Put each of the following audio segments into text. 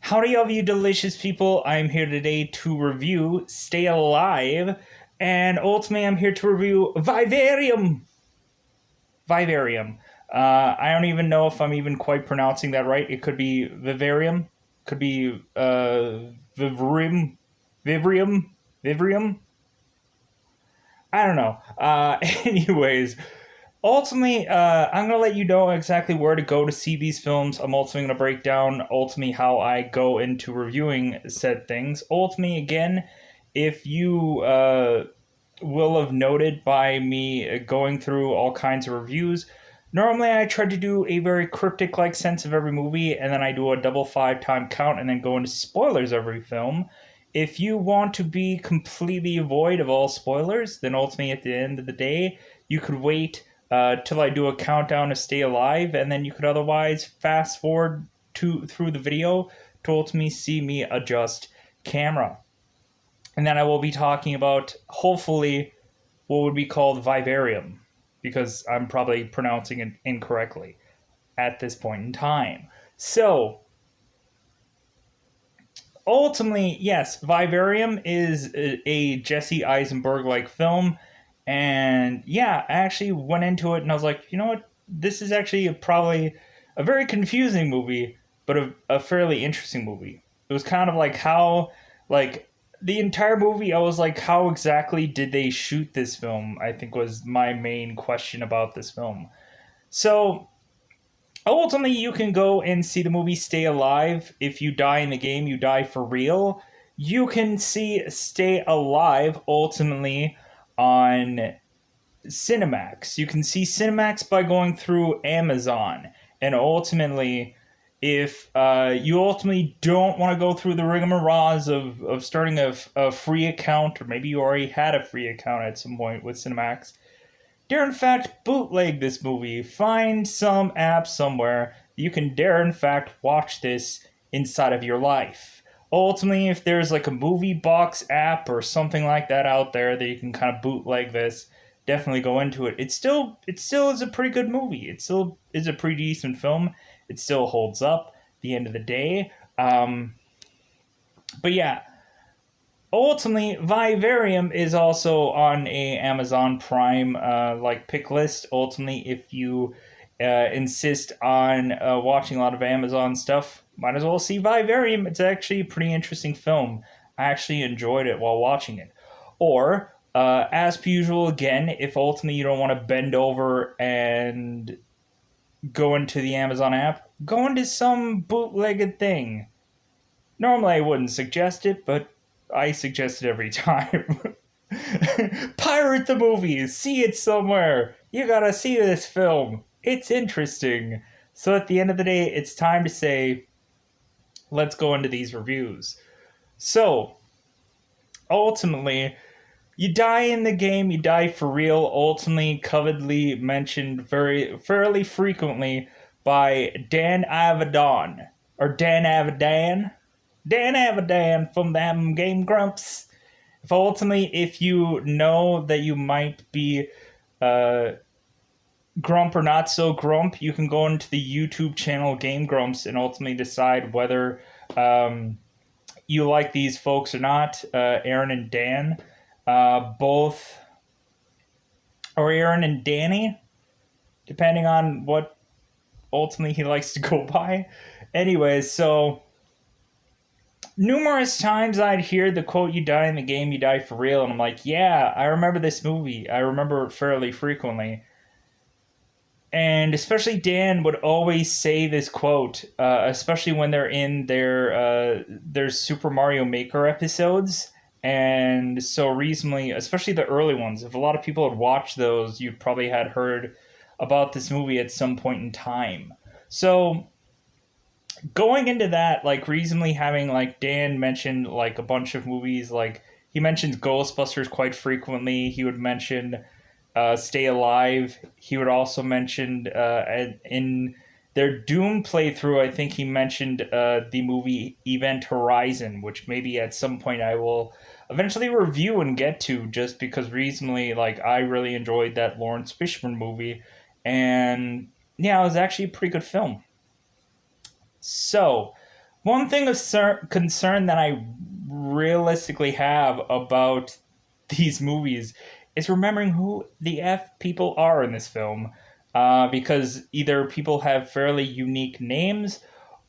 Howdy, all you delicious people. I'm here today to review Stay Alive, and ultimately, I'm here to review Vivarium. Vivarium. I don't even know if I'm even quite pronouncing that right. It could be Vivarium, could be Vivarium, Vivarium, Vivarium. I don't know. Anyways, ultimately, I'm going to let you know exactly where to go to see these films. I'm ultimately going to break down ultimately how I go into reviewing said things. Ultimately, again, if you will have noted by me going through all kinds of reviews, normally I try to do a very cryptic like sense of every movie, and then I do a double 5 time count and then go into spoilers every film. If you want to be completely void of all spoilers, then ultimately at the end of the day, you could wait till I do a countdown to Stay Alive, and then you could otherwise fast forward to through the video to ultimately see me adjust camera. And then I will be talking about, hopefully, what would be called Vivarium, because I'm probably pronouncing it incorrectly at this point in time. So, ultimately, yes, Vivarium is a Jesse Eisenberg like film. And yeah, I actually went into it and I was like, you know what? This is actually probably a very confusing movie, but a fairly interesting movie. It was kind of like how, like, the entire movie, I was like, how exactly did they shoot this film? I think was my main question about this film. So, ultimately, you can go and see the movie Stay Alive. If you die in the game, you die for real. You can see Stay Alive ultimately on Cinemax. You can see Cinemax by going through Amazon. And ultimately, if you ultimately don't want to go through the rigmaroles of starting a free account, or maybe you already had a free account at some point with Cinemax, dare in fact bootleg this movie. Find some app somewhere you can dare in fact watch this inside of your life. Ultimately, if there's like a movie box app or something like that out there that you can kind of bootleg this, definitely go into it. It still is a pretty good movie. It still is a pretty decent film. It still holds up at the end of the day. But yeah, ultimately, Vivarium is also on a Amazon Prime like pick list. Ultimately, if you insist on watching a lot of Amazon stuff, might as well see Vivarium. It's actually a pretty interesting film. I actually enjoyed it while watching it. Or, as per usual, again, if ultimately you don't want to bend over and go into the Amazon app, go into some bootlegged thing. Normally, I wouldn't suggest it, but I suggest it every time. Pirate the movie, see it somewhere. You gotta see this film. It's interesting. So at the end of the day, it's time to say, let's go into these reviews. So, ultimately, you die in the game, you die for real. Ultimately, covetedly mentioned very fairly frequently by Dan Avidan. Or Dan Avidan. Dan Avidan from them Game Grumps. If you know that you might be uh, grump or not so grump, you can go into the YouTube channel Game Grumps and ultimately decide whether you like these folks or not. Aaron and Dan, both, or Aaron and Danny, depending on what ultimately he likes to go by. Anyways, so numerous times I'd hear the quote, "You die in the game, you die for real," and I'm like, yeah, I remember this movie. I remember it fairly frequently. And especially Dan would always say this quote, especially when they're in their Super Mario Maker episodes. And so recently, especially the early ones, if a lot of people had watched those, you probably had heard about this movie at some point in time. So going into that, like recently having like Dan mentioned like a bunch of movies, like he mentions Ghostbusters quite frequently. He would mention Stay Alive. He would also mention in their Doom playthrough, I think he mentioned the movie Event Horizon, which maybe at some point I will eventually review and get to, just because recently, like, I really enjoyed that Lawrence Fishburne movie, and yeah, it was actually a pretty good film. So, One thing of concern that I realistically have about these movies is remembering who the F people are in this film. Because either people have fairly unique names,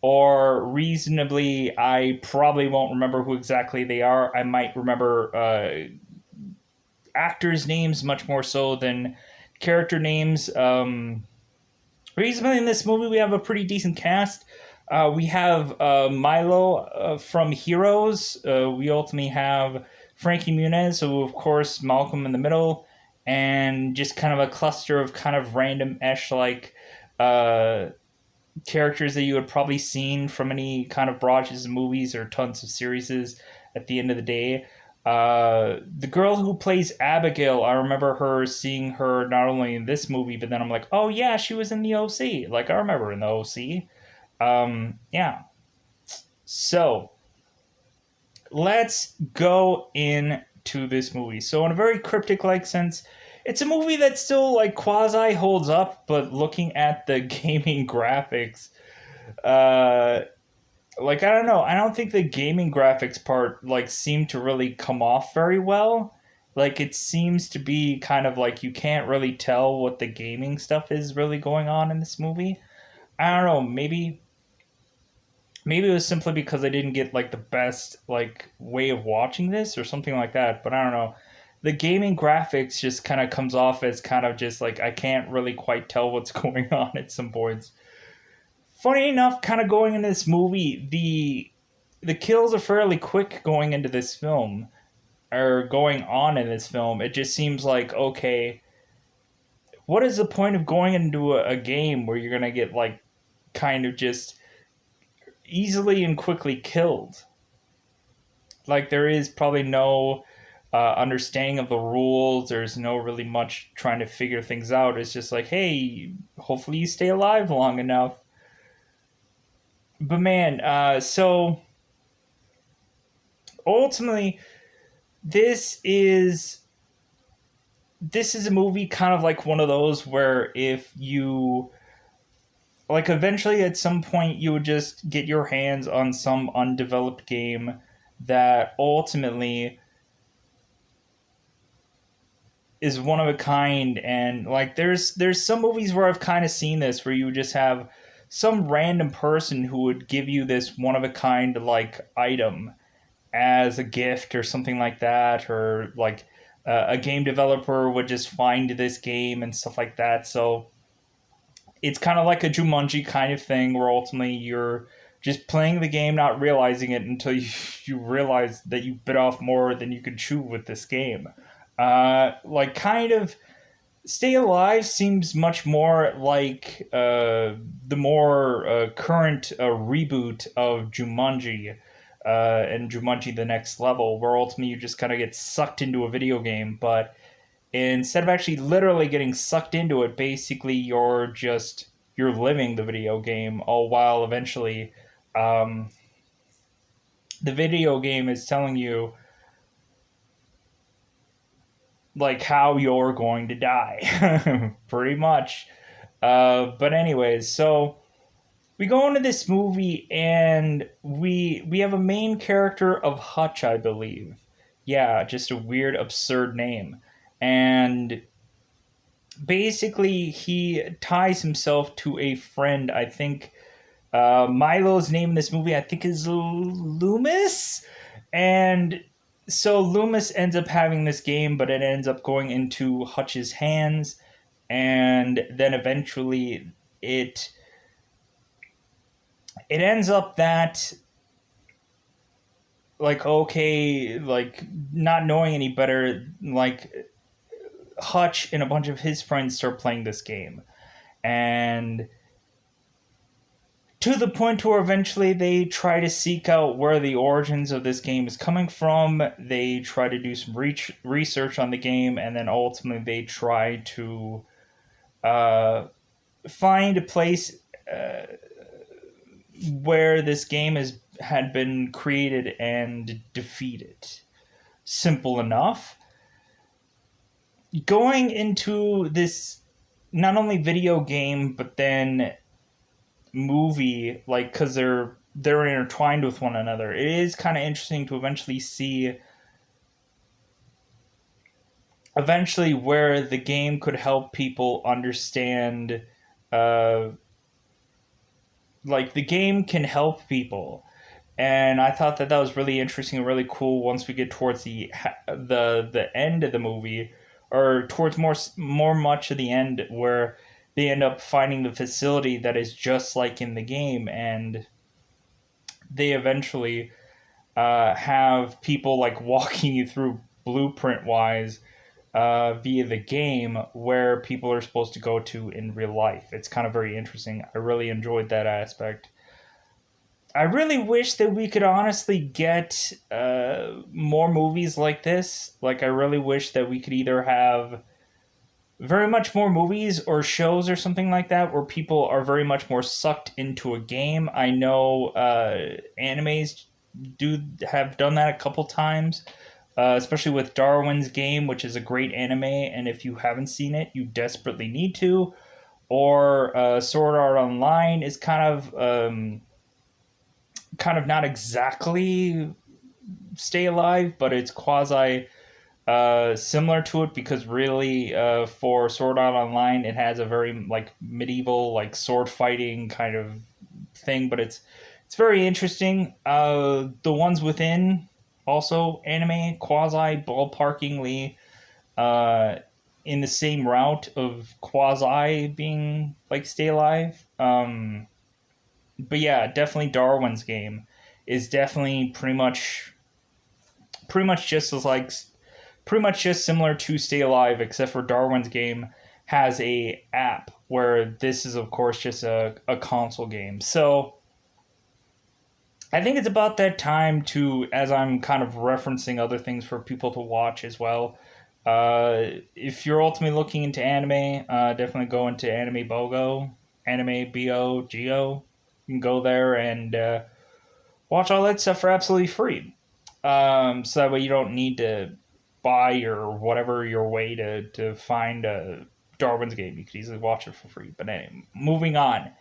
or reasonably, I probably won't remember who exactly they are. I might remember actors' names much more so than character names. Reasonably, in this movie, we have a pretty decent cast. We have Milo from Heroes. We ultimately have Frankie Muniz, so of course Malcolm in the Middle, and just kind of a cluster of kind of random esh like uh, characters that you had probably seen from any kind of barrages of movies or tons of series at the end of the day. The girl who plays Abigail, I remember her seeing her not only in this movie, but then I'm like, oh yeah, she was in the OC. Like I remember in the OC. Yeah. So let's go into this movie. So in a very cryptic like sense, it's a movie that still like quasi holds up, but looking at the gaming graphics, uh, like I don't know, I don't think the gaming graphics part like seemed to really come off very well. Like it seems to be kind of like you can't really tell what the gaming stuff is really going on in this movie. I don't know, maybe it was simply because I didn't get like the best like way of watching this or something like that, but I don't know. The gaming graphics just kind of comes off as kind of just like I can't really quite tell what's going on at some points. Funny enough, kind of going into this movie, the kills are fairly quick going into this film or going on in this film. It just seems like okay, what is the point of going into a game where you're gonna get like kind of just easily and quickly killed? Like there is probably no understanding of the rules. There's no really much trying to figure things out. It's just like, hey, hopefully you stay alive long enough. But man, so ultimately, this is this is a movie kind of like one of those where if you like eventually at some point you would just get your hands on some undeveloped game that ultimately is one of a kind, and like there's some movies where I've kind of seen this where you just have some random person who would give you this one of a kind like item as a gift or something like that, or like a game developer would just find this game and stuff like that. So it's kind of like a Jumanji kind of thing where ultimately you're just playing the game, not realizing it until you realize that you bit off more than you could chew with this game. Like kind of Stay Alive seems much more like the more current reboot of Jumanji and Jumanji The Next Level, where ultimately you just kind of get sucked into a video game, but instead of actually literally getting sucked into it, basically you're living the video game, all while eventually um, the video game is telling you like how you're going to die, pretty much. But anyways, so we go into this movie and we have a main character of Hutch, I believe. Yeah, just a weird, absurd name, and basically he ties himself to a friend. I think Milo's name in this movie, I think, is Loomis, and so Loomis ends up having this game, but it ends up going into Hutch's hands, and then eventually it it ends up that like okay, like not knowing any better, like Hutch and a bunch of his friends start playing this game, and to the point where eventually they try to seek out where the origins of this game is coming from. They try to do some research on the game, and then ultimately they try to uh, find a place uh, where this game had been created and defeated. Simple enough. Going into this not only video game but then movie, like because they're they're intertwined with one another. It is kind of interesting to eventually see where the game could help people understand, uh, like the game can help people, and I thought that that was really interesting and really cool. Once we get towards the end of the movie, or towards more much of the end, where they end up finding the facility that is just like in the game, and they eventually have people like walking you through blueprint wise via the game where people are supposed to go to in real life. It's kind of very interesting. I really enjoyed that aspect. I really wish that we could honestly get more movies like this. Like, I really wish that we could either have very much more movies or shows or something like that where people are very much more sucked into a game. I know animes do have done that a couple times, especially with Darwin's Game, which is a great anime, and if you haven't seen it, you desperately need to. Or Sword Art Online is kind of not exactly Stay Alive, but it's quasi similar to it, because really for Sword Art Online it has a very like medieval like sword fighting kind of thing, but it's very interesting. The ones within also anime quasi ballparkingly uh, in the same route of quasi being like Stay Alive. But yeah, definitely Darwin's Game is definitely pretty much just as like pretty much just similar to Stay Alive, except for Darwin's Game has a app, where this is of course just a console game. So I think it's about that time to, as I'm kind of referencing other things for people to watch as well. If you're ultimately looking into anime, definitely go into Anime Bogo, Anime Bogo. You can go there and watch all that stuff for absolutely free. So that way you don't need to buy or whatever your way to find a Darwin's Game. You could easily watch it for free. But anyway, moving on.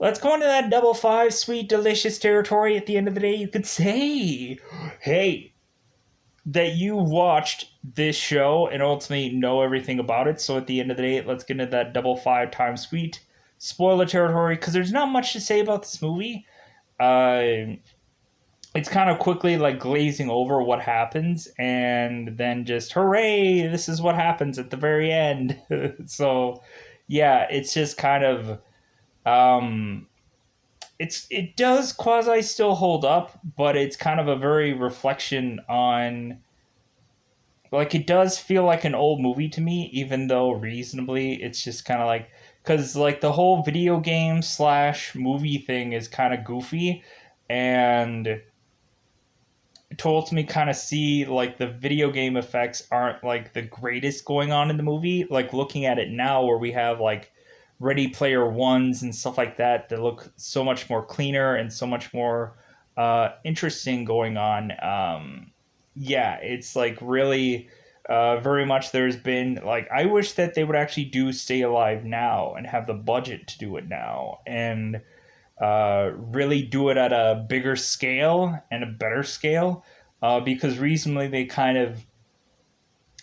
Let's go into that double five sweet delicious territory. At the end of the day, you could say, hey, that you watched this show and ultimately know everything about it. So at the end of the day, let's get into that double five times sweet spoiler territory, because there's not much to say about this movie. Uh, it's kind of quickly like glazing over what happens, and then just hooray, this is what happens at the very end. So yeah, it's just kind of um it does quasi still hold up, but it's kind of a very reflection on, like, it does feel like an old movie to me, even though reasonably it's just kind of like, because like the whole video game slash movie thing is kind of goofy, and told me kind of see like the video game effects aren't like the greatest going on in the movie. Like looking at it now, where we have like Ready Player Ones and stuff like that that look so much more cleaner and so much more interesting going on. Yeah, it's like really very much there's been like, I wish that they would actually do Stay Alive now and have the budget to do it now, and really do it at a bigger scale and a better scale, because recently they kind of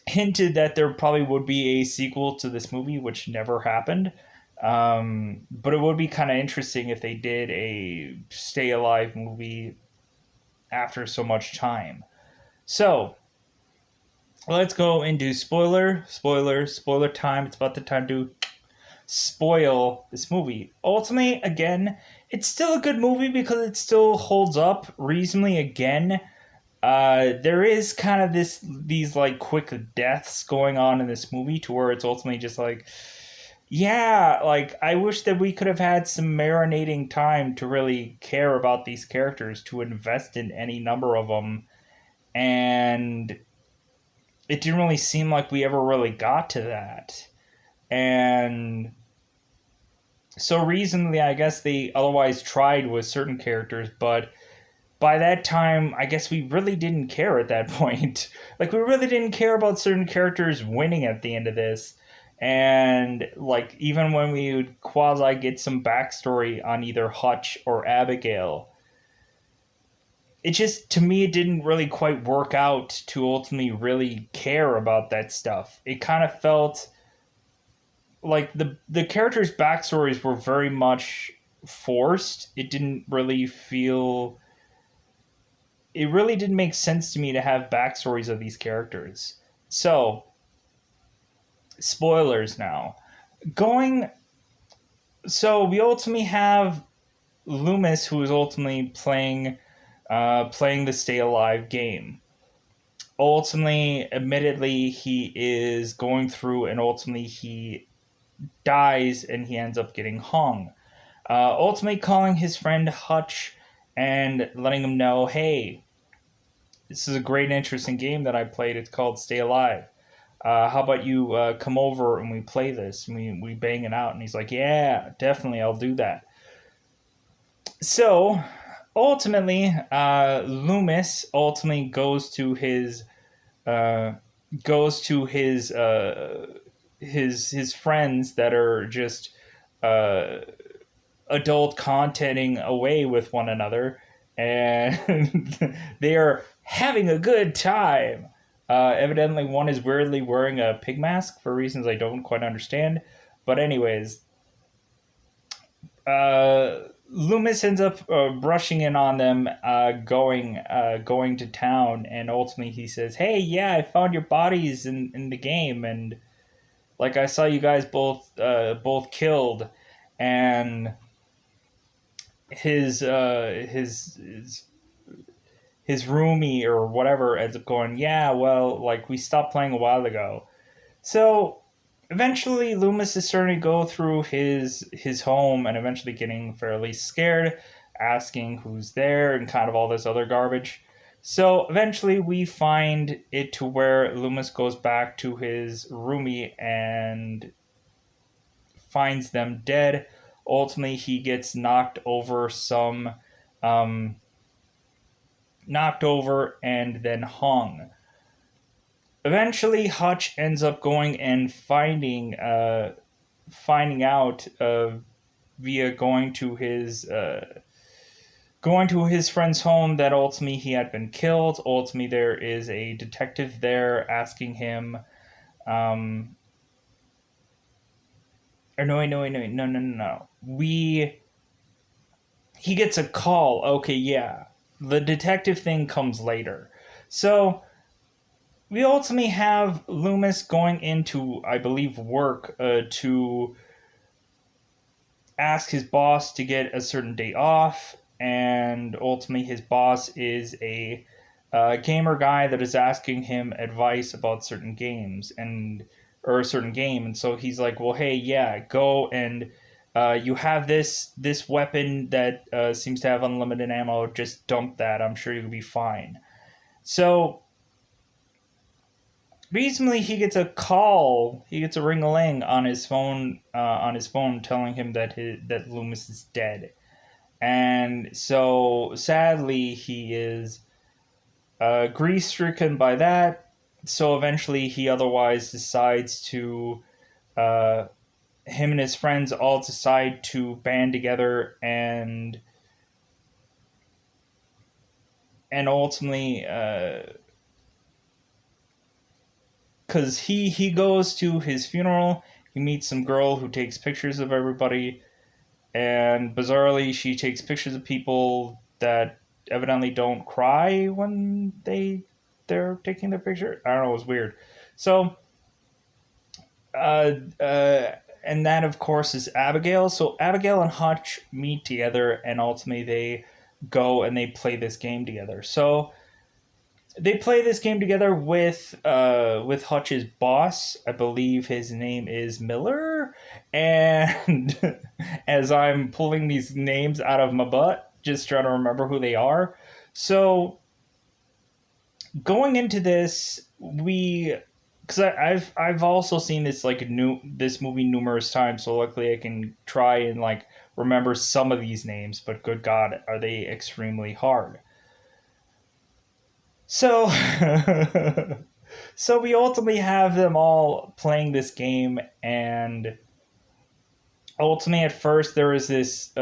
hinted that there probably would be a sequel to this movie, which never happened. But it would be kind of interesting if they did a Stay Alive movie after so much time. So let's go into spoiler time. It's about the time to spoil this movie. Ultimately, again, it's still a good movie because it still holds up reasonably. Again, there is kind of these like quick deaths going on in this movie, to where it's ultimately just like, yeah, like I wish that we could have had some marinating time to really care about these characters, to invest in any number of them, and it didn't really seem like we ever really got to that. And so recently, I guess they otherwise tried with certain characters, but by that time, I guess we really didn't care at that point. Like, we really didn't care about certain characters winning at the end of this. And, like, even when we would quasi get some backstory on either Hutch or Abigail, it just, to me, it didn't really quite work out to ultimately really care about that stuff. It kind of felt like the characters' backstories were very much forced. It didn't really feel, it really didn't make sense to me to have backstories of these characters. So, spoilers now. Going, so we ultimately have Loomis, who is ultimately playing the Stay Alive game. Ultimately, admittedly, he is going through, and ultimately he dies, and he ends up getting hung. Ultimately, calling his friend Hutch and letting him know, hey, this is a great, interesting game that I played. It's called Stay Alive. How about you come over and we play this and we bang it out? And he's like, yeah, definitely, I'll do that. So ultimately, Loomis ultimately uh, goes to his friends that are just uh, adult contenting away with one another, and they are having a good time. Evidently, one is weirdly wearing a pig mask for reasons I don't quite understand. But anyways, Loomis ends up brushing in on them, going to town, and ultimately he says, "Hey, yeah, I found your bodies in the game, and like I saw you guys both killed." And his his roomie or whatever ends up going, "Yeah, well, like we stopped playing a while ago." So eventually Loomis is starting to go through his home and eventually getting fairly scared, asking who's there and kind of all this other garbage. So eventually we find it to where Loomis goes back to his roomie and finds them dead. Ultimately he gets um, knocked over and then hung. Eventually Hutch ends up going and finding out via going to his friend's home that ultimately he had been killed. Ultimately, there is a detective there asking him, um, or no, wait, no, wait, no, wait, no, no, no, no. He gets a call. Okay, yeah, the detective thing comes later. So we ultimately have Loomis going into, I believe, work to ask his boss to get a certain day off, and ultimately his boss is a gamer guy that is asking him advice about certain games and or a certain game, and so he's like, "Well, hey, yeah, go and you have this weapon that seems to have unlimited ammo. Just dump that. I'm sure you'll be fine." So recently, he gets a call. He gets a ring-a-ling on his phone. On his phone, telling him that Loomis is dead. And so sadly he is grief stricken by that. So eventually he otherwise decides to uh, him and his friends all decide to band together and ultimately because he goes to his funeral. He meets some girl who takes pictures of everybody, and bizarrely she takes pictures of people that evidently don't cry when they're taking their picture. I don't know, it was weird. So uh uh and that of course is Abigail. So Abigail and Hutch meet together, and ultimately they go and they play this game together. So they play this game together with Hutch's boss. I believe his name is Miller. And as I'm pulling these names out of my butt, just trying to remember who they are. So going into this, we because I've also seen this movie numerous times, so luckily I can try and like remember some of these names. But good God, are they extremely hard? So so we ultimately have them all playing this game, and ultimately at first there was this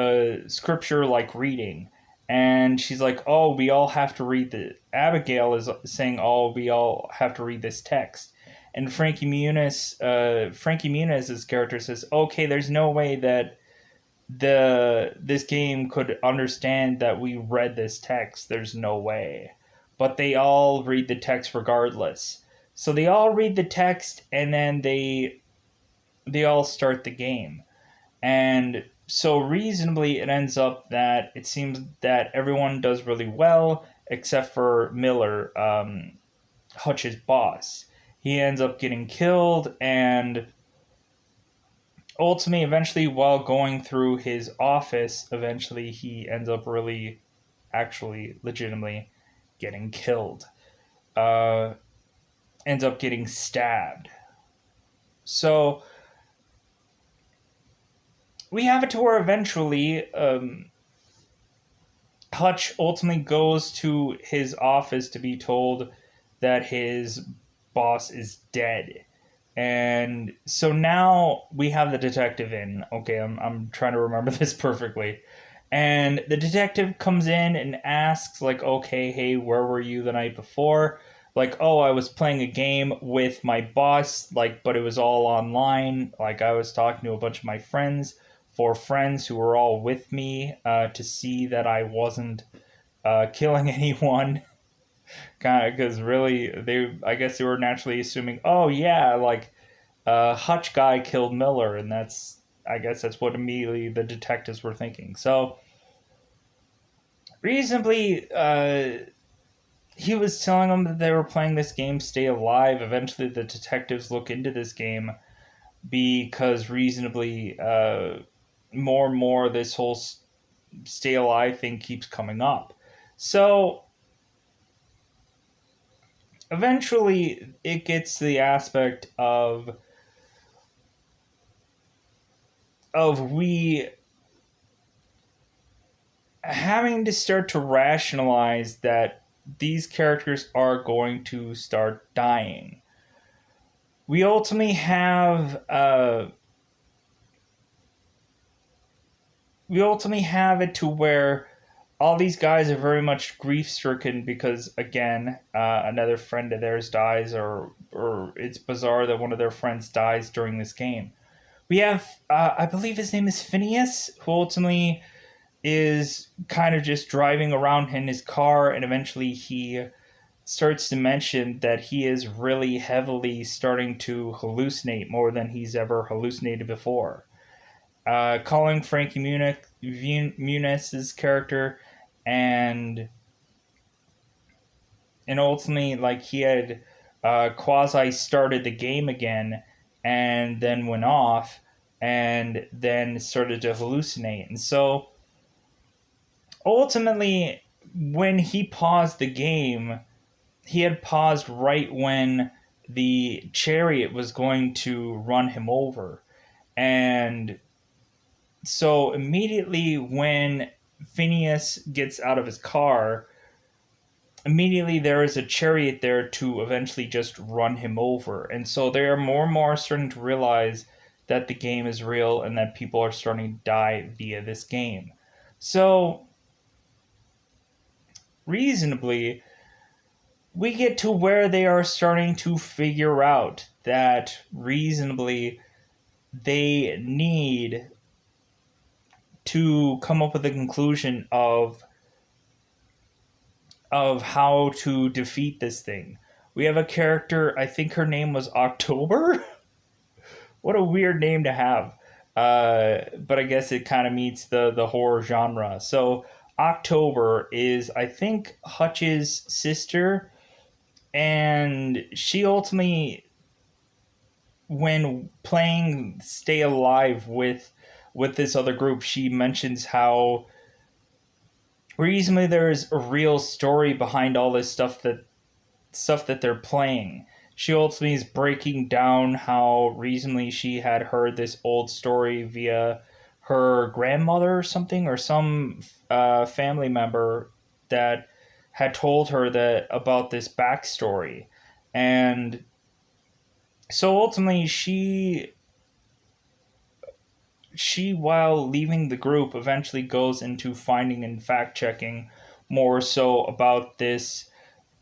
scripture like reading, And she's like, "Oh, we all have to read the." Abigail is saying, "Oh, we all have to read this text." And Frankie Muniz's character says, "Okay, there's no way that this game could understand that we read this text. There's no way." But they all read the text regardless. So they all read the text, and then they all start the game. And so reasonably, it ends up that it seems that everyone does really well except for Miller, Hutch's boss. He ends up getting killed, and ultimately, eventually, while going through his office, eventually he ends up really, actually, legitimately getting killed. Uh, Ends up getting stabbed. So we have it to where eventually Hutch ultimately goes to his office to be told that his boss is dead. And so now we have the detective in. Okay, I'm trying to remember this perfectly. And the detective comes in and asks, like, okay, hey, where were you the night before? Like, oh, I was playing a game with my boss, like, but it was all online. Like, I was talking to a bunch of my friends, four friends who were all with me to see that I wasn't killing anyone. Kind of, because really, I guess they were naturally assuming, oh, yeah, like, Hutch guy killed Miller, and I guess that's what immediately the detectives were thinking. So, reasonably, he was telling them that they were playing this game, Stay Alive. Eventually, the detectives look into this game because reasonably, more and more, this whole Stay Alive thing keeps coming up. So, eventually, it gets to the aspect of we having to start to rationalize that these characters are going to start dying. We ultimately have it to where all these guys are very much grief stricken because again another friend of theirs dies, or it's bizarre that one of their friends dies during this game. We have I believe his name is Phineas, who ultimately is kind of just driving around in his car, and eventually he starts to mention that he is really heavily starting to hallucinate more than he's ever hallucinated before. Calling Frankie Muniz's character, and ultimately, like, he had quasi started the game again, and then went off, and then started to hallucinate, and so ultimately, when he paused the game, he had paused right when the chariot was going to run him over. And so immediately when Phineas gets out of his car, immediately there is a chariot there to eventually just run him over. And so they are more and more starting to realize that the game is real and that people are starting to die via this game. So reasonably, we get to where they are starting to figure out that reasonably they need to come up with a conclusion of how to defeat this thing. We have a character, I think her name was October. What a weird name to have. But I guess it kind of meets the horror genre. So October is, I think, Hutch's sister, and she ultimately, when playing Stay Alive with this other group, she mentions how reasonably there's a real story behind all this stuff that they're playing. She ultimately is breaking down how reasonably she had heard this old story via her grandmother or something, or some family member that had told her that about this backstory. And so ultimately she, while leaving the group, eventually goes into finding and fact checking more so about this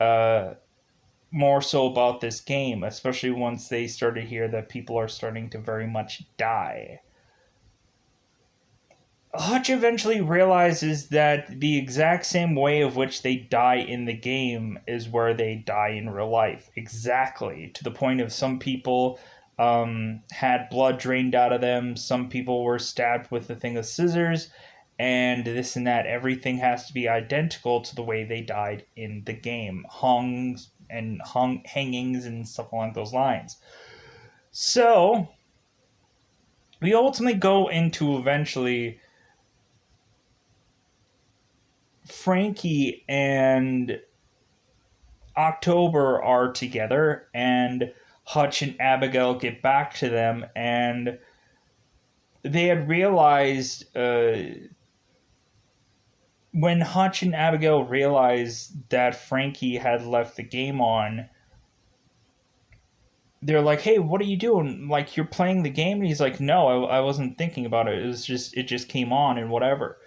uh, more so about this game, especially once they start to hear that people are starting to very much die. Hutch eventually realizes that the exact same way of which they die in the game is where they die in real life. Exactly. To the point of some people had blood drained out of them, some people were stabbed with a thing of scissors, and this and that. Everything has to be identical to the way they died in the game. Hangings and stuff along those lines. So, we ultimately go into eventually Frankie and October are together, and Hutch and Abigail get back to them, and they had realized when Hutch and Abigail realized that Frankie had left the game on. They're like, "Hey, what are you doing? Like, you're playing the game?" And he's like, "No, I wasn't thinking about it. It just came on and whatever."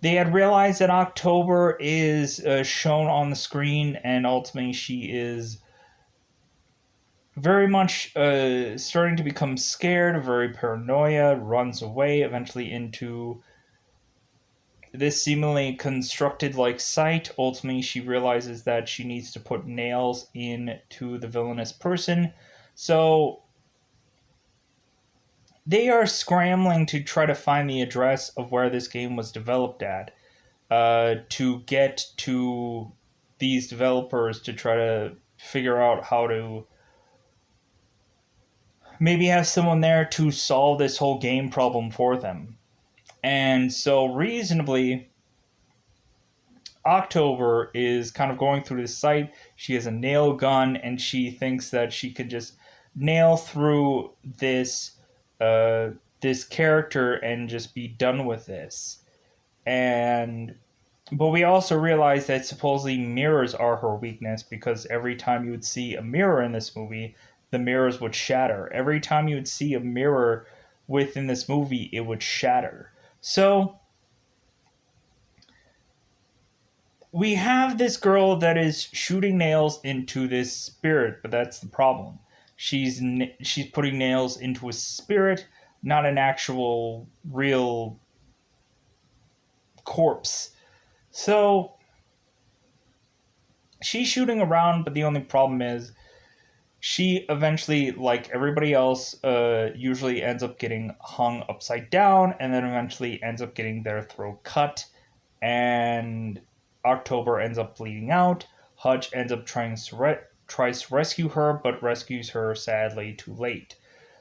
They had realized that October is shown on the screen, and ultimately she is very much starting to become scared, very paranoia, runs away, eventually into this seemingly constructed like site. Ultimately, she realizes that she needs to put nails into the villainous person. So they are scrambling to try to find the address of where this game was developed at, to get to these developers to try to figure out how to maybe have someone there to solve this whole game problem for them. And so, reasonably, October is kind of going through this site. She has a nail gun, and she thinks that she could just nail through uh, this character and just be done with this. And but we also realize that supposedly mirrors are her weakness, because every time you would see a mirror in this movie, the mirrors would shatter. Every time you would see a mirror within this movie, it would shatter. So we have this girl that is shooting nails into this spirit, but that's the problem. She's putting nails into a spirit, not an actual real corpse. So she's shooting around, but the only problem is she eventually, like everybody else, usually ends up getting hung upside down, and then eventually ends up getting their throat cut, and October ends up bleeding out. Hutch ends up tries to rescue her, but rescues her sadly too late.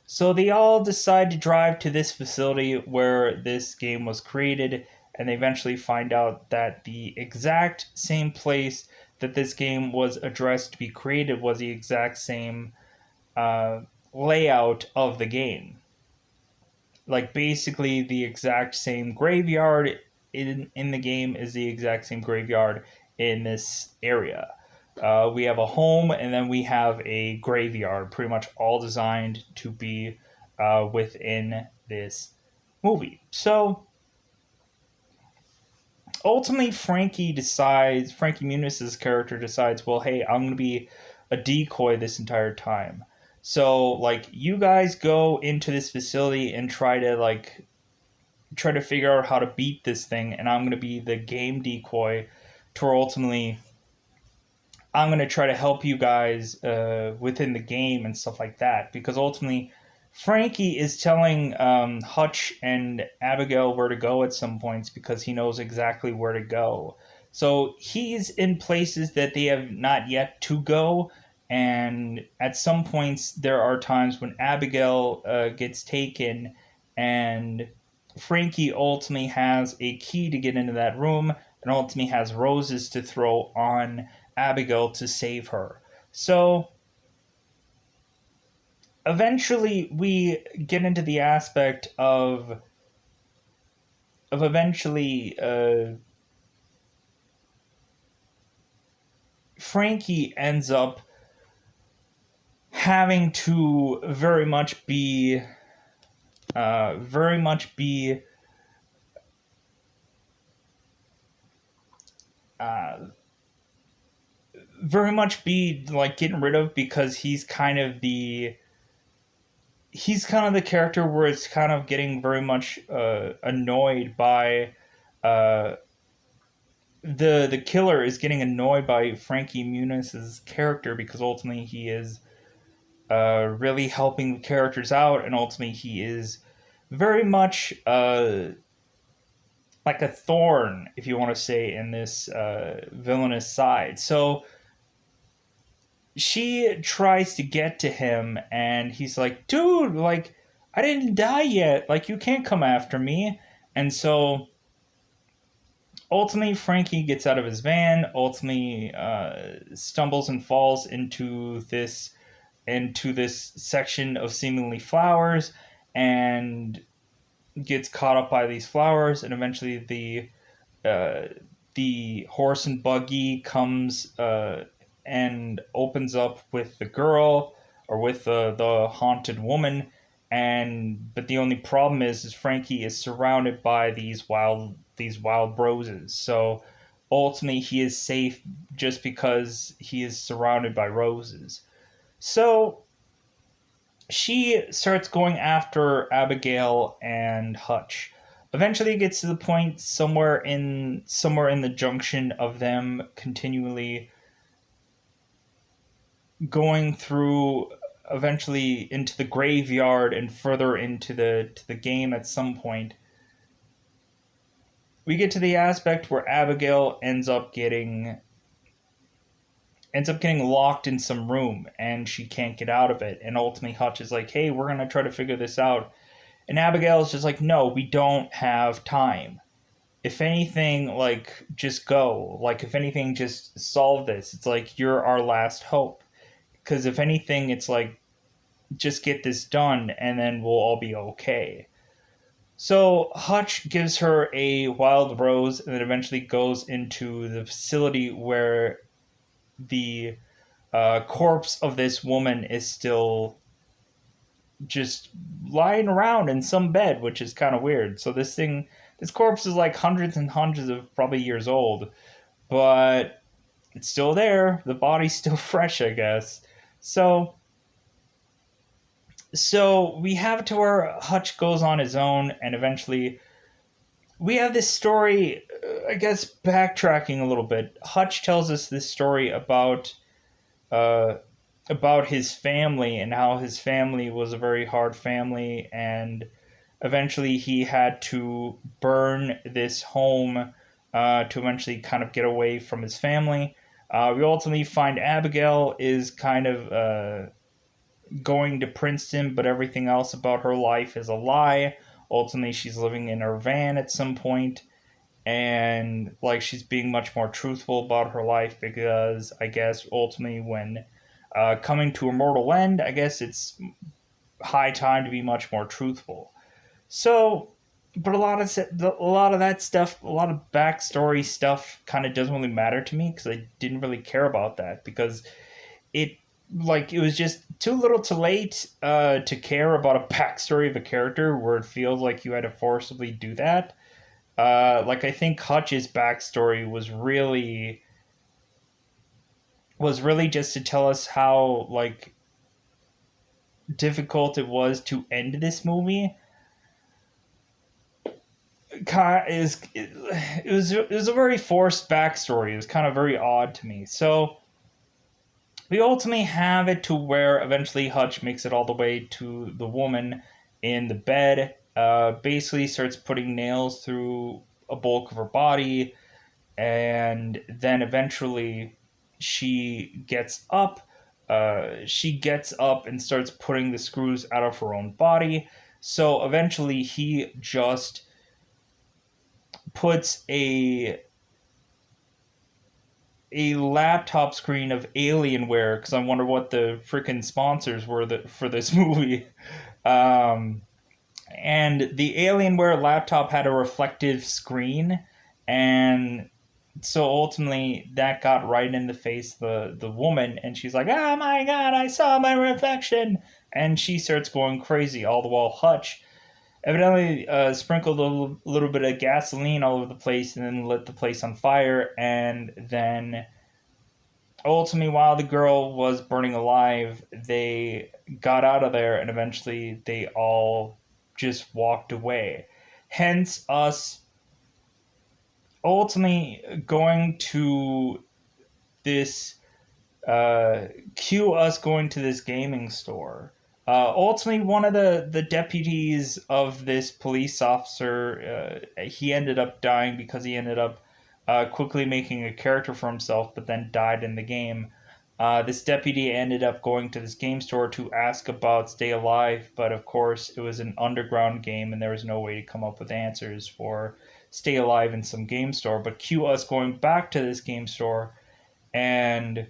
So they all decide to drive to this facility where this game was created, and they eventually find out that the exact same place that this game was addressed to be created was the exact same uh, layout of the game. Like, basically, the exact same graveyard in the game is the exact same graveyard in this area. We have a home, and then we have a graveyard, pretty much all designed to be within this movie. So ultimately, Frankie Muniz's character decides, well, hey, I'm going to be a decoy this entire time. So, like, you guys go into this facility and try to figure out how to beat this thing, and I'm going to be the game decoy to ultimately I'm going to try to help you guys within the game and stuff like that, because ultimately Frankie is telling Hutch and Abigail where to go at some points because he knows exactly where to go. So he's in places that they have not yet to go, and at some points there are times when Abigail gets taken, and Frankie ultimately has a key to get into that room, and ultimately has roses to throw on Abigail to save her. So eventually we get into the aspect of eventually Frankie ends up having to very much be very much be uh, like getting rid of, because he's kind of the character where it's kind of getting very much annoyed by uh, the killer is getting annoyed by Frankie Muniz's character, because ultimately he is really helping the characters out, and ultimately he is very much like a thorn, if you want to say, in this villainous side. So she tries to get to him, and he's like, dude, like, I didn't die yet. Like, you can't come after me. And so ultimately, Frankie gets out of his van, ultimately stumbles and falls into this section of seemingly flowers, and gets caught up by these flowers, and eventually uh, the horse and buggy comes and opens up with the girl, or with the haunted woman. And but the only problem is Frankie is surrounded by these wild roses. So ultimately he is safe just because he is surrounded by roses. So she starts going after Abigail and Hutch. Eventually, it gets to the point somewhere in the junction of them continually going through, eventually into the graveyard and further into the game. At some point, we get to the aspect where Abigail ends up getting locked in some room, and she can't get out of it. And ultimately, Hutch is like, "Hey, we're gonna try to figure this out." And Abigail's just like, no, we don't have time. If anything, like, just go. Like, if anything, just solve this. It's like, you're our last hope. Because if anything, it's like, just get this done, and then we'll all be okay. So Hutch gives her a wild rose, and then eventually goes into the facility where the corpse of this woman is still just lying around in some bed, which is kind of weird. So this corpse is like hundreds and hundreds of probably years old, but it's still there. The body's still fresh, I guess. So, so we have it to where Hutch goes on his own, and eventually we have this story. I guess backtracking a little bit, Hutch tells us this story uh, about his family, and how his family was a very hard family, and eventually he had to burn this home to eventually kind of get away from his family. We ultimately find Abigail is kind of going to Princeton, but everything else about her life is a lie. Ultimately, she's living in her van at some point, and like she's being much more truthful about her life, because I guess ultimately when coming to a mortal end, I guess it's high time to be much more truthful. So, but a lot of that stuff, a lot of backstory stuff, kind of doesn't really matter to me, because I didn't really care about that, because it it was just too little, too late to care about a backstory of a character where it feels like you had to forcibly do that. Like I think Hutch's backstory was really just to tell us how like difficult it was to end this movie. It was a very forced backstory. It was kind of very odd to me. So we ultimately have it to where eventually Hutch makes it all the way to the woman in the bed. Basically starts putting nails through a bulk of her body, and then eventually she gets up. She gets up and starts putting the screws out of her own body. So eventually he just puts a laptop screen of Alienware, because I wonder what the freaking sponsors were for this movie. Um, and the Alienware laptop had a reflective screen, and so ultimately that got right in the face of the woman, and she's like, "Oh my god, I saw my reflection!" And she starts going crazy. All the while, Hutch evidently sprinkled little bit of gasoline all over the place and then lit the place on fire. And then ultimately, while the girl was burning alive, they got out of there and eventually they all just walked away. Hence, us ultimately going to this cue us going to this gaming store. Ultimately, one of the deputies of this police officer, he ended up dying because he ended up quickly making a character for himself, but then died in the game. This deputy ended up going to this game store to ask about Stay Alive, but of course, it was an underground game and there was no way to come up with answers for Stay Alive in some game store. But cue us going back to this game store and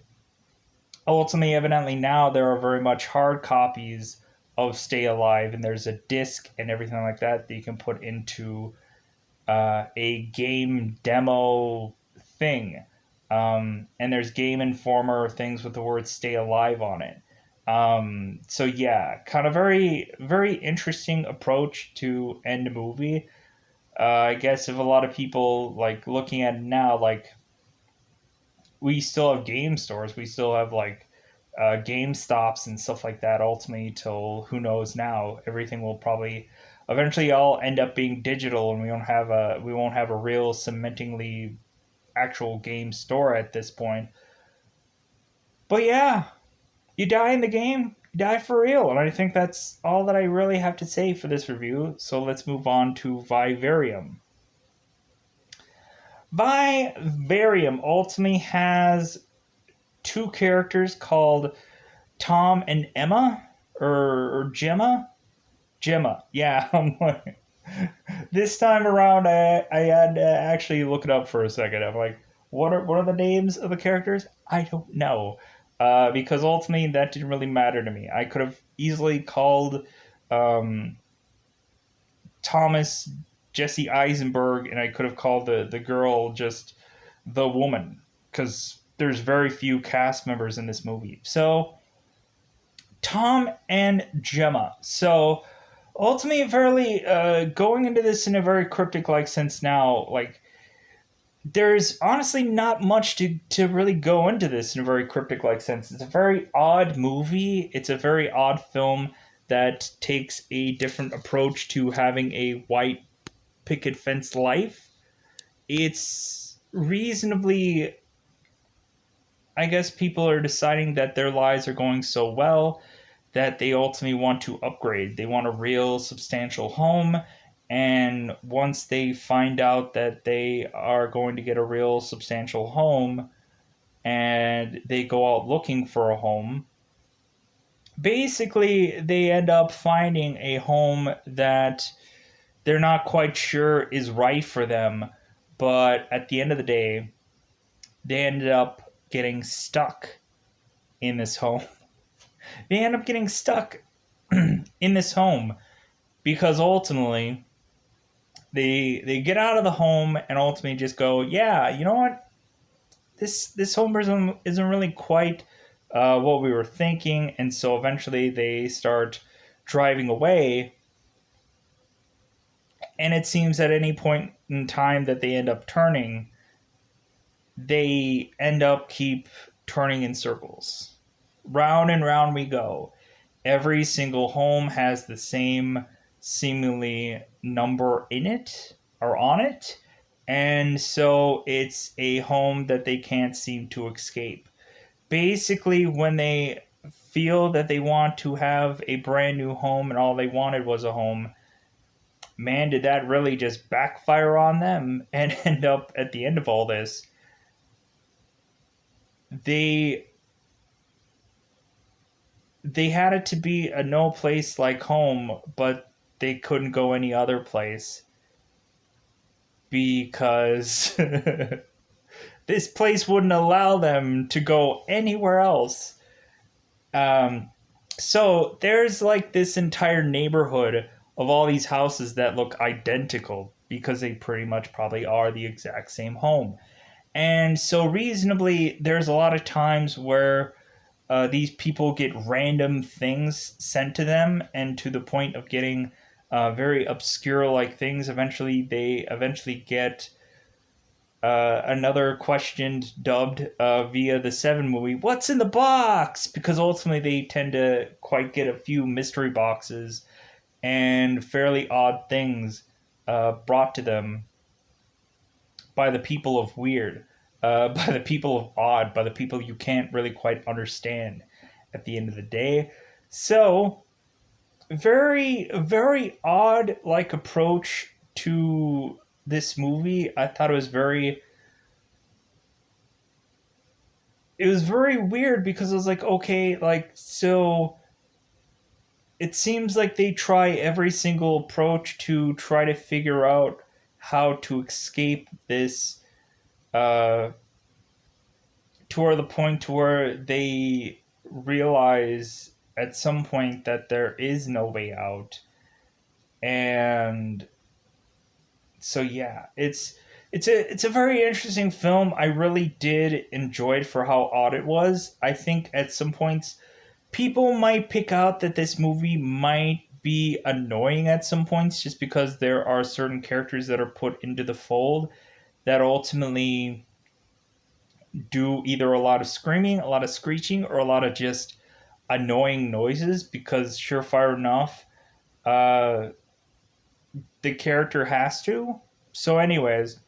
ultimately, evidently now there are very much hard copies of Stay Alive, and there's a disc and everything like that that you can put into a game demo thing. And there's Game Informer things with the word Stay Alive on it. So yeah, kind of very interesting approach to end a movie. I guess if a lot of people like looking at it now, like we still have game stores. We still have like game stops and stuff like that. Ultimately, till who knows now, everything will probably eventually all end up being digital, and we won't have a real cementingly actual game store at this point. But yeah, you die in the game, you die for real, and I think that's all that I really have to say for this review. So let's move on to Vivarium. Vivarium ultimately has two characters called Tom and Emma or Gemma. Gemma, yeah. This time around, I had to actually look it up for a second. I'm like, what are the names of the characters? I don't know, because ultimately that didn't really matter to me. I could have easily called um, Thomas Jesse Eisenberg, and I could have called the girl just the woman, because there's very few cast members in this movie. So Tom and Gemma. So ultimately, fairly going into this in a very cryptic like sense now, like there's honestly not much to really go into this in a very cryptic like sense. It's a very odd movie. It's a very odd film that takes a different approach to having a white picket fence life. It's reasonably, I guess people are deciding that their lives are going so well that they ultimately want to upgrade. They want a real substantial home. And once they find out that they are going to get a real substantial home and they go out looking for a home, basically they end up finding a home that they're not quite sure is right for them. But at the end of the day, they ended up getting stuck in this home. They end up getting stuck in this home because ultimately they get out of the home and ultimately just go, yeah, you know what, this home isn't really quite what we were thinking, and so eventually they start driving away. And it seems at any point in time that they end up turning, they end up keep turning in circles. Round and round we go. Every single home has the same seemingly number in it or on it. And so it's a home that they can't seem to escape. Basically, when they feel that they want to have a brand new home and all they wanted was a home, man, did that really just backfire on them and end up at the end of all this. They they had it to be a no place like home, but they couldn't go any other place because this place wouldn't allow them to go anywhere else. Um, so there's like this entire neighborhood of all these houses that look identical because they pretty much probably are the exact same home. And so, reasonably, there's a lot of times where these people get random things sent to them, and to the point of getting very obscure like things. Eventually, they eventually get another questioned dubbed via the Seven movie. What's in the box? Because ultimately they tend to quite get a few mystery boxes and fairly odd things brought to them by the people of weird, by the people of odd, by the people you can't really quite understand at the end of the day. So very very odd like approach to this movie. I thought it was very weird because it was like, okay, like, so it seems like they try every single approach to try to figure out how to escape this uh to the point to where they realize at some point that there is no way out. And so yeah, it's a very interesting film. I really did enjoy it for how odd it was. I think at some points people might pick out that this movie might be annoying at some points just because there are certain characters that are put into the fold that ultimately do either a lot of screaming, a lot of screeching, or a lot of just annoying noises because surefire enough, uh, the character has to. So, anyways,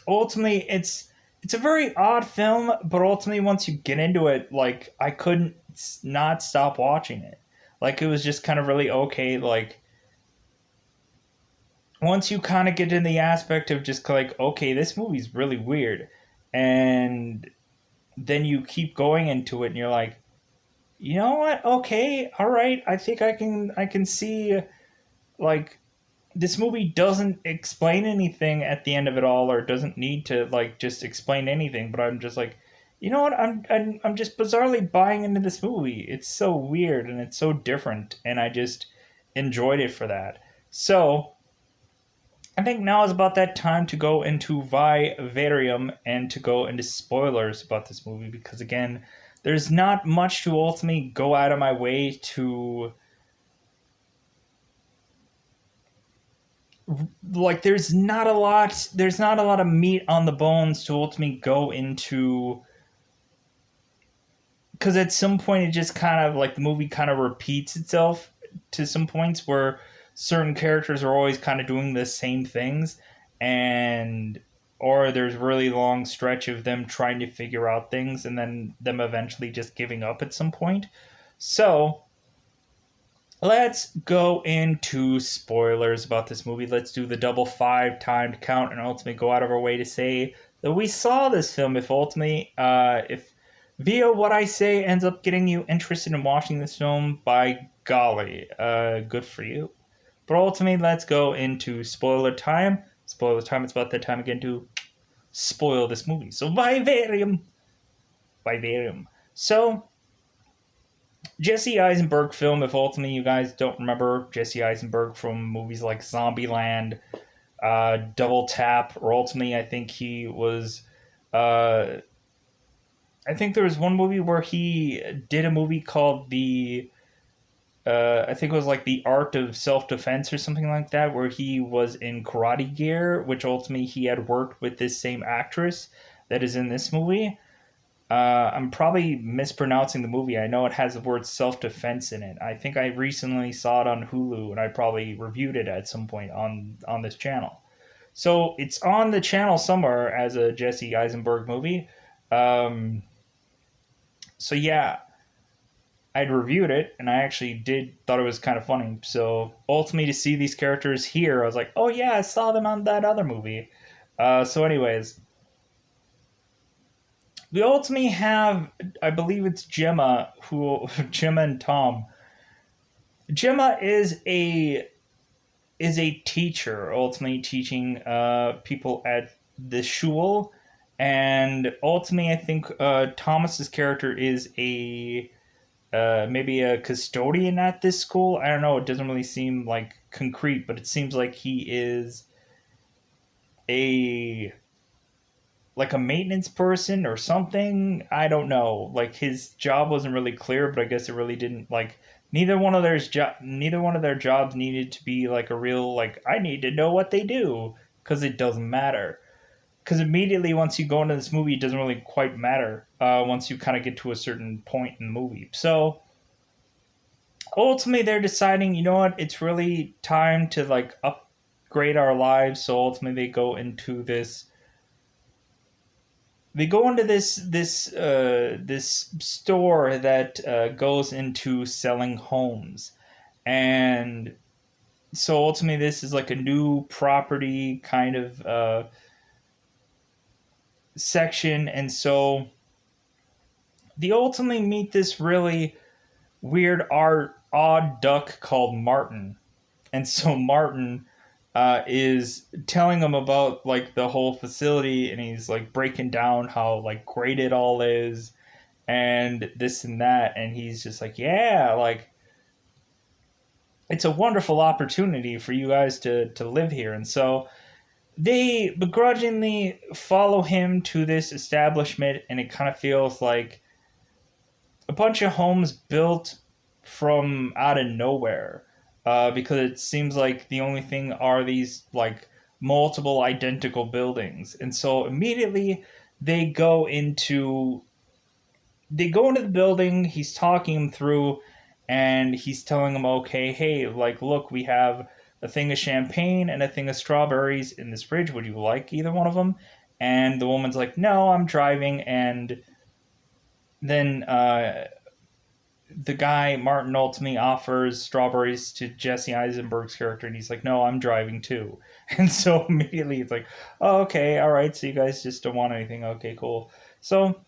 ultimately, it's a very odd film, but ultimately, once you get into it, like I couldn't not stop watching it. Like it was just kind of really okay. Like once you kind of get in the aspect of just like, okay, this movie's really weird, and then you keep going into it, and you're like, you know what? Okay, all right. I can see like this movie doesn't explain anything at the end of it all, or doesn't need to like just explain anything. But I'm just like, you know what? I'm just bizarrely buying into this movie. It's so weird and it's so different, and I just enjoyed it for that. So I think now is about that time to go into Vivarium and to go into spoilers about this movie because again, there's not much to ultimately go out of my way to like. There's not a lot of meat on the bones to ultimately go into because at some point it just kind of like the movie kind of repeats itself to some points where certain characters are always kind of doing the same things, and or there's really long stretch of them trying to figure out things and then them eventually just giving up at some point. So let's go into spoilers about this movie. Let's do the double five timed count and ultimately go out of our way to say that we saw this film. If ultimately, if via what I say ends up getting you interested in watching this film, by golly, good for you. But ultimately, let's go into spoiler time. Spoiler time. It's about that time again to spoil this movie. So, Vivarium. Vivarium. So, Jesse Eisenberg film, if ultimately you guys don't remember Jesse Eisenberg from movies like Zombieland, Double Tap, or ultimately I think he was. Uh, I think there was one movie where he did a movie called I think it was like The Art of Self Defense or something like that, where he was in Karate Gear, which ultimately he had worked with this same actress that is in this movie. I'm probably mispronouncing the movie. I know it has the word self defense in it. I think I recently saw it on Hulu, and I probably reviewed it at some point on this channel. So it's on the channel somewhere as a Jesse Eisenberg movie. Um, so yeah, I'd reviewed it, and I actually did thought it was kind of funny. So ultimately, to see these characters here, I was like, oh yeah, I saw them on that other movie. So anyways, we ultimately have, I believe it's Gemma, who Gemma and Tom. Gemma is a teacher, ultimately teaching people at the shul, and ultimately I think Thomas's character is a maybe a custodian at this school. I don't know. It doesn't really seem like concrete, but it seems like he is a like a maintenance person or something. I don't know. Like his job wasn't really clear, but I guess it really didn't like neither one of their jobs needed to be like a real like I need to know what they do because it doesn't matter. Because immediately once you go into this movie, it doesn't really quite matter. Once you kind of get to a certain point in the movie, so ultimately they're deciding, you know what, it's really time to like upgrade our lives. So ultimately they go into this store that goes into selling homes, and so ultimately this is like a new property kind of section, and so they ultimately meet this really weird art odd duck called Martin. And so Martin is telling them about like the whole facility, and he's like breaking down how like great it all is and this and that, and he's just like, yeah, like it's a wonderful opportunity for you guys to live here. And so they begrudgingly follow him to this establishment, and it kind of feels like a bunch of homes built from out of nowhere, because it seems like the only thing are these like multiple identical buildings. And so immediately they go into they go into the building. He's talking them through, and he's telling them, okay, hey, like, look, we have a thing of champagne and a thing of strawberries in this fridge. Would you like either one of them? And the woman's like, no, I'm driving. And then the guy Martin ultimately offers strawberries to Jesse Eisenberg's character, and he's like, "No, I'm driving too." And so immediately it's like, "Oh, okay, all right. So you guys just don't want anything? Okay, cool." So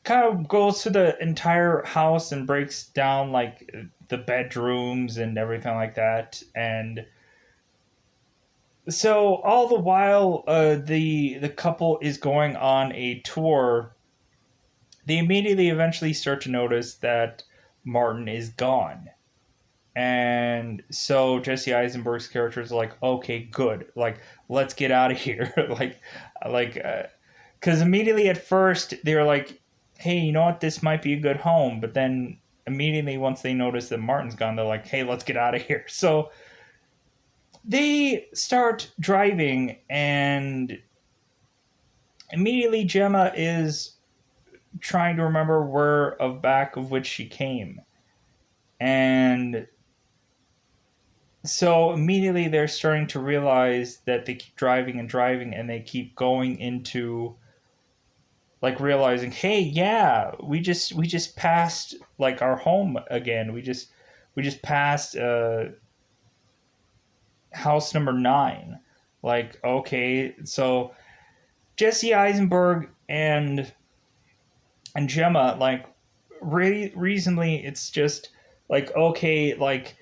kind of goes to the entire house and breaks down like the bedrooms and everything like that, and so all the while the couple is going on a tour, they immediately eventually start to notice that Martin is gone. And so Jesse Eisenberg's character is like, okay, good, like let's get out of here, like, because immediately at first they were like, hey, you know what, this might be a good home, but then immediately once they notice that Martin's gone, they're like, hey, let's get out of here. So they start driving, and immediately Gemma is trying to remember where of back of which she came, and so immediately they're starting to realize that they keep driving and driving, and they keep going into like realizing, hey, yeah, we just passed like our home again. We just passed house number 9. Like, okay, so Jesse Eisenberg and Gemma, like reasonably, it's just like, okay, like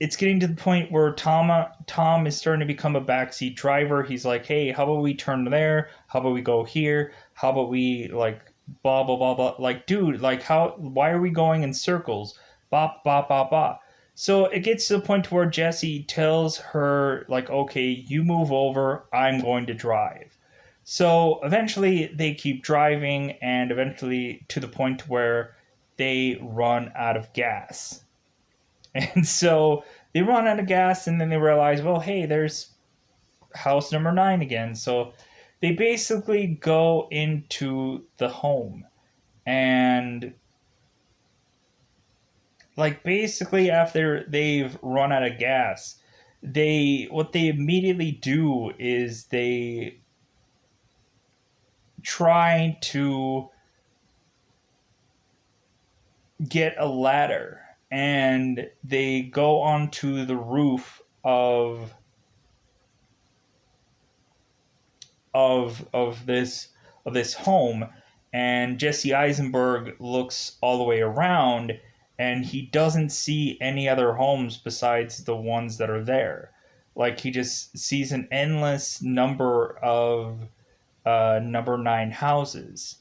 it's getting to the point where Tom is starting to become a backseat driver. He's like, hey, how about we turn there? How about we go here? How about we like blah blah blah blah? Like, dude, like how? Why are we going in circles? Bop bop bop bop. So it gets to the point where Jesse tells her like, okay, you move over. I'm going to drive. So eventually they keep driving, and eventually to the point where they run out of gas. And so they run out of gas, and then they realize, well, hey, there's house number 9 again. So they basically go into the home, and like basically after they've run out of gas, what they immediately do is they try to get a ladder, and they go onto the roof of this home, and Jesse Eisenberg looks all the way around, and he doesn't see any other homes besides the ones that are there. Like he just sees an endless number of number 9 houses.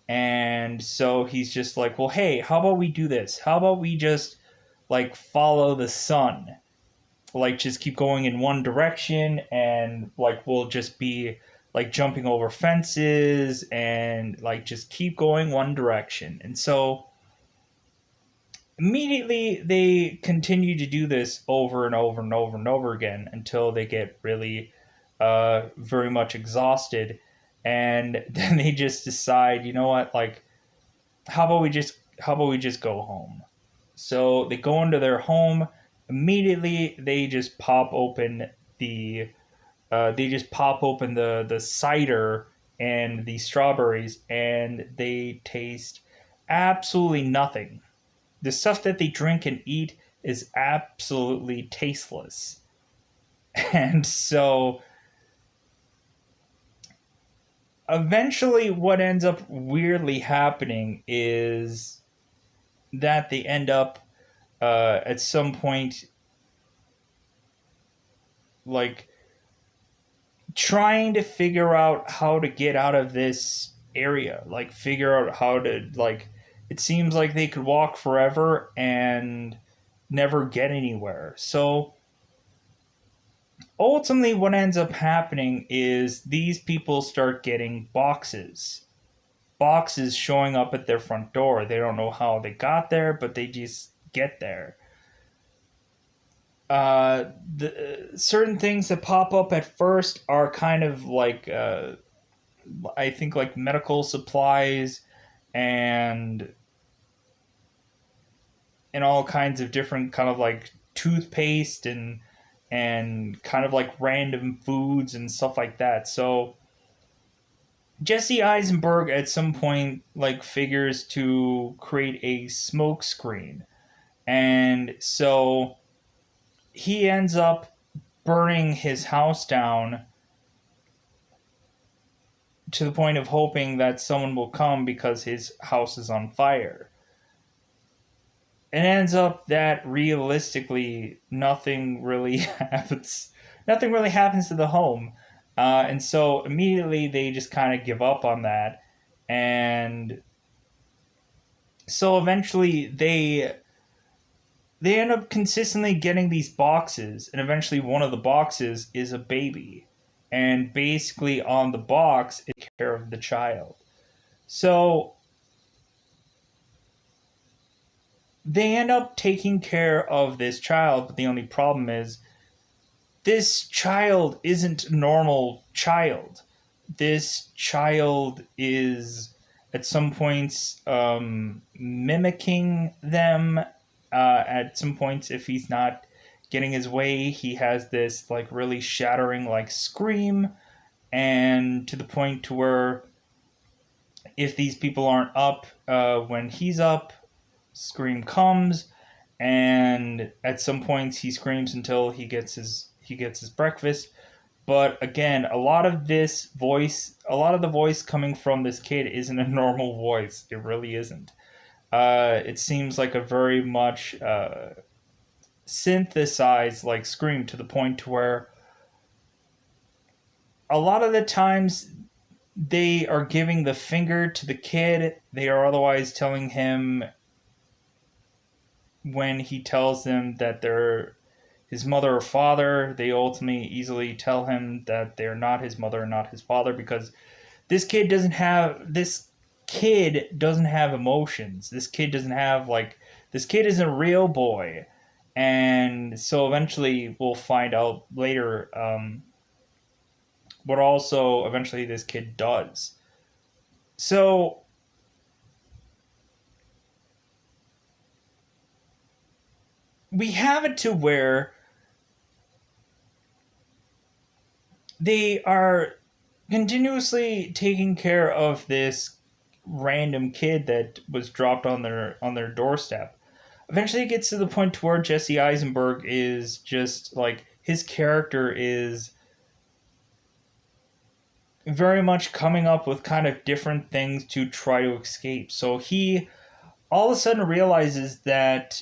And so he's just like, well, hey, how about we do this? How about we just like follow the sun? Like just keep going in one direction, and like we'll just be like jumping over fences, and like just keep going one direction. And so Immediately, they continue to do this over and over and over and over again until they get really very much exhausted. And then they just decide, you know what, like, how about we just go home? So they go into their home. Immediately, the they just pop open the cider and the strawberries, and they taste absolutely nothing. The stuff that they drink and eat is absolutely tasteless. And so eventually, what ends up weirdly happening is that they end up at some point, like, trying to figure out how to get out of this area, like figure out how to, like, it seems like they could walk forever and never get anywhere. So ultimately, what ends up happening is these people start getting boxes showing up at their front door. They don't know how they got there, but they just get there. The certain things that pop up at first are kind of like I think like medical supplies and all kinds of different kind of like toothpaste and kind of like random foods and stuff like that. So Jesse Eisenberg at some point like figures to create a smoke screen. And so he ends up burning his house down to the point of hoping that someone will come because his house is on fire. It ends up that realistically nothing really happens. Nothing really happens to the home, and so immediately they just kind of give up on that, and so eventually they end up consistently getting these boxes, and eventually one of the boxes is a baby, and basically on the box it takes care of the child. So they end up taking care of this child, but the only problem is this child isn't a normal child. This child is at some points mimicking them. At some points, if he's not getting his way, he has this like really shattering like scream, and to the point to where if these people aren't up when he's up, scream comes, and at some points he screams until he gets his breakfast. But again, a lot of the voice coming from this kid isn't a normal voice. It really isn't. It seems like a very much synthesized like scream, to the point to where a lot of the times they are giving the finger to the kid. They are otherwise telling him, when he tells them that they're his mother or father, they ultimately easily tell him that they're not his mother and not his father, because this kid doesn't have emotions. This kid isn't a real boy. And so eventually we'll find out later what also eventually this kid does. So we have it to where they are continuously taking care of this random kid that was dropped on their doorstep. Eventually, it gets to the point to where Jesse Eisenberg is just like, his character is very much coming up with kind of different things to try to escape. So he all of a sudden realizes that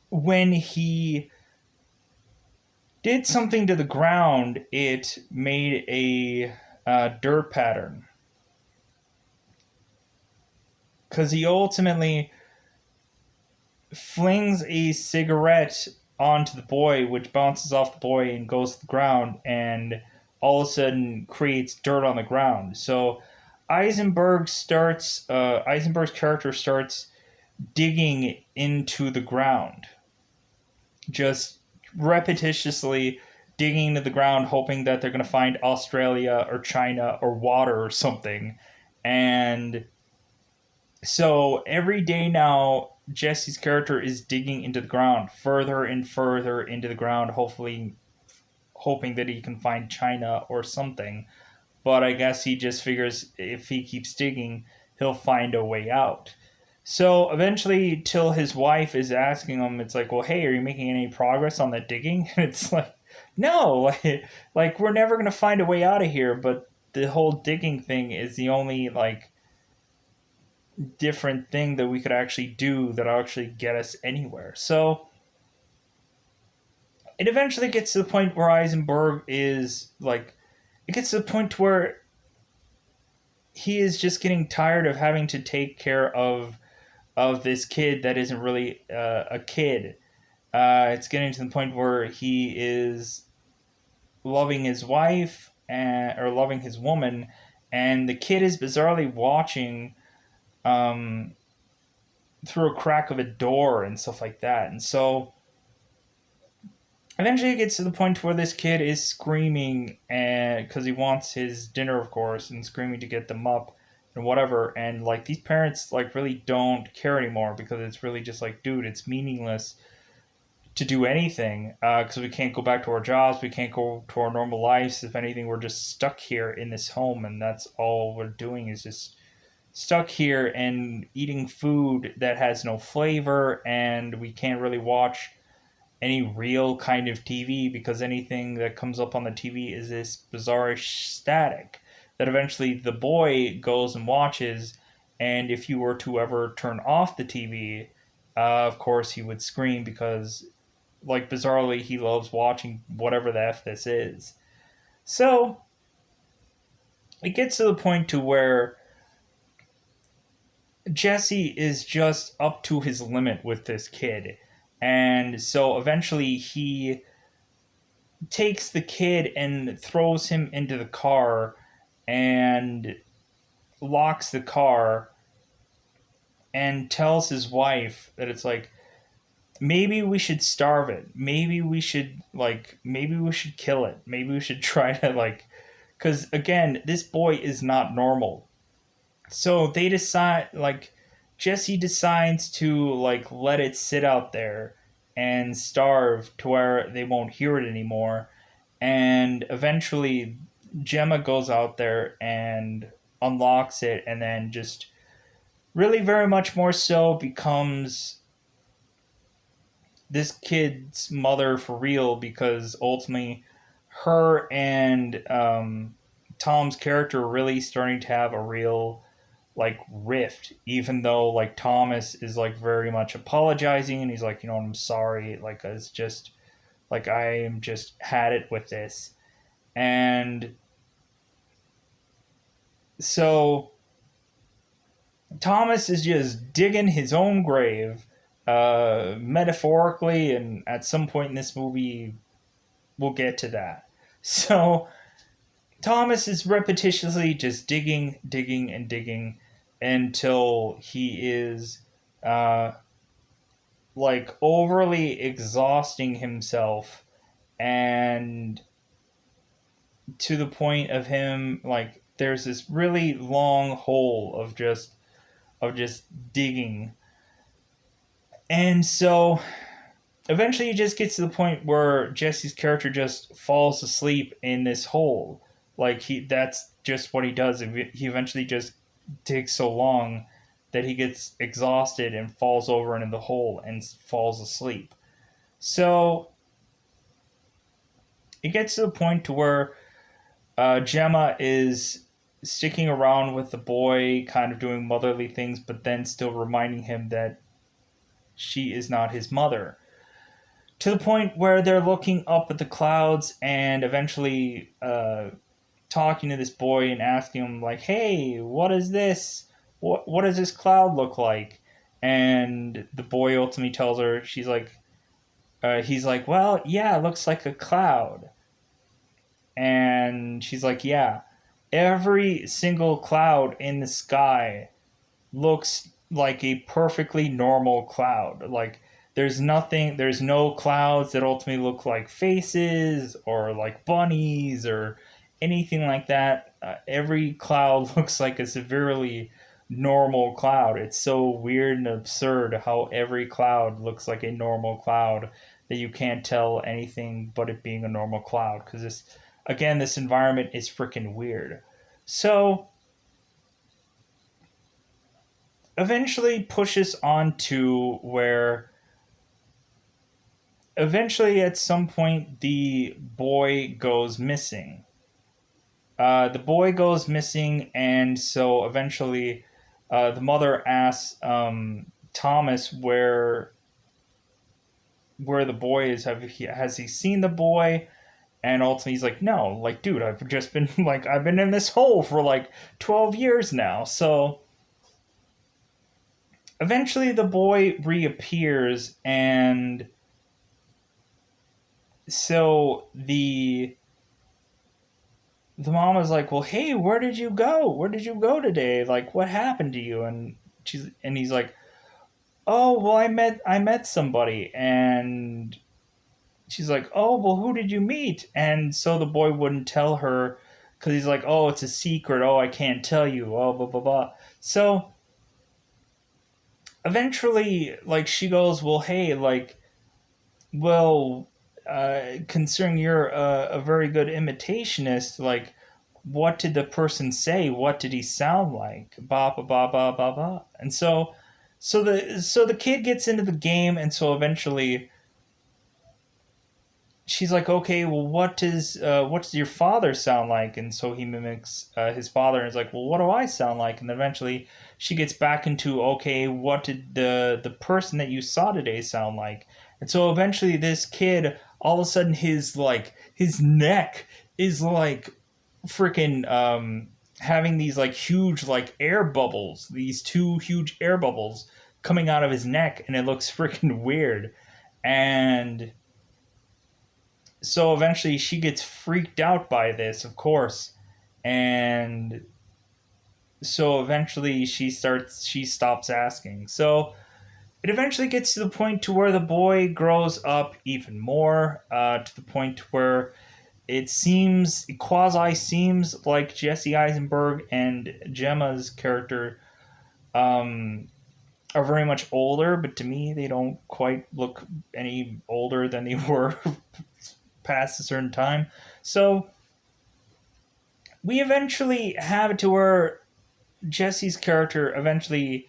when he did something to the ground, it made a dirt pattern. Because he ultimately flings a cigarette onto the boy, which bounces off the boy and goes to the ground, and all of a sudden creates dirt on the ground. So Eisenberg's character starts digging into the ground, just repetitiously digging into the ground, hoping that they're going to find Australia or China or water or something. And so every day now, Jesse's character is digging into the ground, further and further into the ground, hopefully hoping that he can find China or something. But I guess he just figures if he keeps digging, he'll find a way out. So eventually, till his wife is asking him, it's like, well, hey, are you making any progress on that digging? And it's like, no, like we're never gonna find a way out of here. But the whole digging thing is the only like different thing that we could actually do that'll actually get us anywhere. So it eventually gets to the point where Eisenberg is like, it gets to the point where he is just getting tired of having to take care of this kid that isn't really a kid. It's getting to the point where he is loving his wife or loving his woman, and the kid is bizarrely watching um, through a crack of a door and stuff like that. And so eventually it gets to the point where this kid is screaming and because he wants his dinner, of course, and screaming to get them up and whatever. And like these parents like really don't care anymore because it's really just like, dude, it's meaningless to do anything because we can't go back to our jobs, we can't go to our normal lives. If anything, we're just stuck here in this home, and that's all we're doing is just stuck here and eating food that has no flavor, and we can't really watch any real kind of TV because anything that comes up on the TV is this bizarrish static that eventually the boy goes and watches. And if you were to ever turn off the TV, of course he would scream because, like, bizarrely, he loves watching whatever the F this is. So it gets to the point to where Jesse is just up to his limit with this kid. And so eventually he takes the kid and throws him into the car and locks the car and tells his wife that it's like, maybe we should starve it. Maybe we should kill it. Maybe we should try to like, because again, this boy is not normal. So they decide, like, Jesse decides to, like, let it sit out there and starve to where they won't hear it anymore. And eventually, Gemma goes out there and unlocks it, and then just really very much more so becomes this kid's mother for real because ultimately her and Tom's character are really starting to have a real like rift, even though like Thomas is like very much apologizing and he's like, you know, I'm sorry, like it's just like I am just had it with this. And so Thomas is just digging his own grave, metaphorically, and at some point in this movie we'll get to that. So Thomas is repetitiously just digging, digging, and digging until he is uh, like overly exhausting himself, and to the point of him like there's this really long hole of just digging. And so eventually it just gets to the point where Jesse's character just falls asleep in this hole. Like that's just what he does. He eventually just digs so long that he gets exhausted and falls over into the hole and falls asleep. So it gets to the point to where Gemma is sticking around with the boy, kind of doing motherly things, but then still reminding him that she is not his mother. To the point where they're looking up at the clouds and eventually talking to this boy and asking him like, "Hey, what is this? What does this cloud look like?" And the boy ultimately tells her, he's like, "Well, yeah, it looks like a cloud." And she's like, "Yeah." every single cloud in the sky looks like a perfectly normal cloud. Like there's no clouds that ultimately look like faces or like bunnies or anything like that. Every cloud looks like a severely normal cloud. It's so weird and absurd how every cloud looks like a normal cloud that you can't tell anything but it being a normal cloud because this environment is freaking weird. So eventually pushes on to where eventually at some point the boy goes missing. The boy goes missing, and so eventually the mother asks Thomas where the boy is. Has he seen the boy? And ultimately he's like, no, like, dude, I've just been like, I've been in this hole for like 12 years now. So eventually the boy reappears, and so the mom was like, well, hey, where did you go? Where did you go today? Like, what happened to you? And he's like, oh, well, I met somebody. And she's like, oh, well, who did you meet? And so the boy wouldn't tell her because he's like, oh, it's a secret. Oh, I can't tell you. Oh, blah blah blah. So eventually, like, she goes, well, hey, like, well, considering you're a very good imitationist, like, what did the person say? What did he sound like? Ba ba ba ba ba ba. And so the kid gets into the game, and so eventually she's like, okay, well, what does your father sound like? And so he mimics his father, and is like, well, what do I sound like? And then eventually she gets back into, okay, what did the person that you saw today sound like? And so eventually this kid, all of a sudden, his neck is like freaking having these like huge like air bubbles, these two huge air bubbles coming out of his neck, and it looks freaking weird. And so eventually she gets freaked out by this, of course, and so eventually she stops asking. So it eventually gets to the point to where the boy grows up even more, to the point where it quasi seems like Jesse Eisenberg and Gemma's character um, are very much older, but to me they don't quite look any older than they were past a certain time. So we eventually have it to where Jesse's character eventually,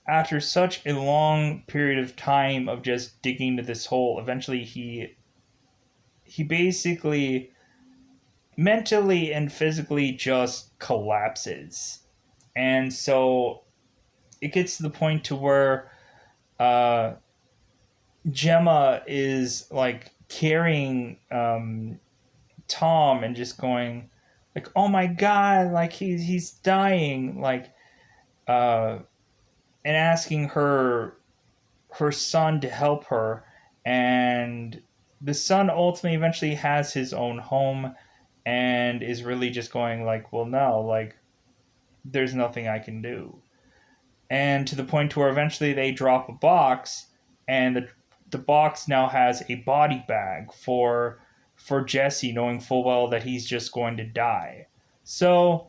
after such a long period of time of just digging into this hole, eventually he basically mentally and physically just collapses. And so it gets to the point to where uh, Gemma is like carrying Tom and just going like, oh my god, like he's dying, like uh and asking her son to help her. And the son ultimately eventually has his own home and is really just going like, well, no, like, there's nothing I can do. And to the point where eventually they drop a box, and the box now has a body bag for Jesse, knowing full well that he's just going to die. So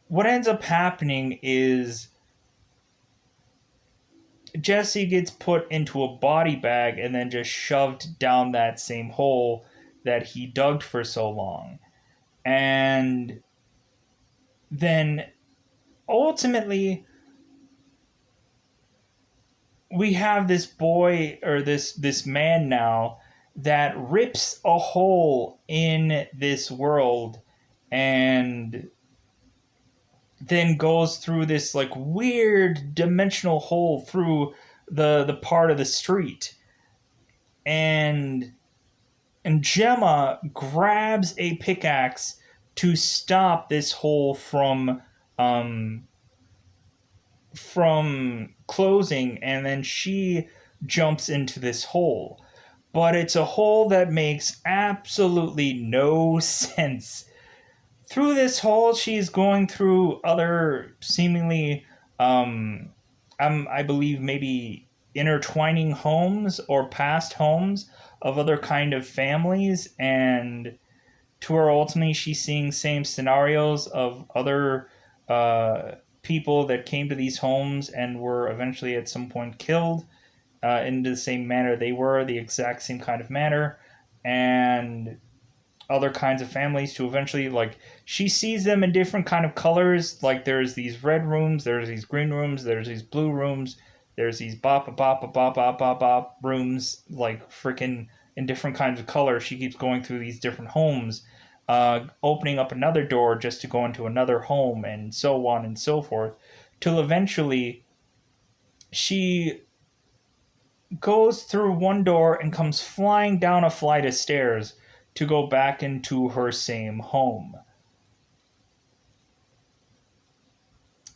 what ends up happening is Jesse gets put into a body bag and then just shoved down that same hole that he dug for so long. And then ultimately we have this boy, or this man now, that rips a hole in this world and then goes through this like weird dimensional hole through the part of the street. And and Gemma grabs a pickaxe to stop this hole from closing, and then she jumps into this hole. but it's a hole that makes absolutely no sense. Through this hole, she's going through other seemingly, um, I believe, maybe intertwining homes or past homes of other kind of families, and to her ultimately she's seeing same scenarios of other uh, people that came to these homes and were eventually at some point killed in the same manner they were, the exact same kind of manner, and other kinds of families to eventually, like, she sees them in different kind of colors. Like there's these red rooms, there's these green rooms, there's these blue rooms, there's these bop bop bop bop bop bop bop rooms, like freaking in different kinds of colors. She keeps going through these different homes, opening up another door just to go into another home, and so on and so forth, till eventually she goes through one door and comes flying down a flight of stairs to go back into her same home.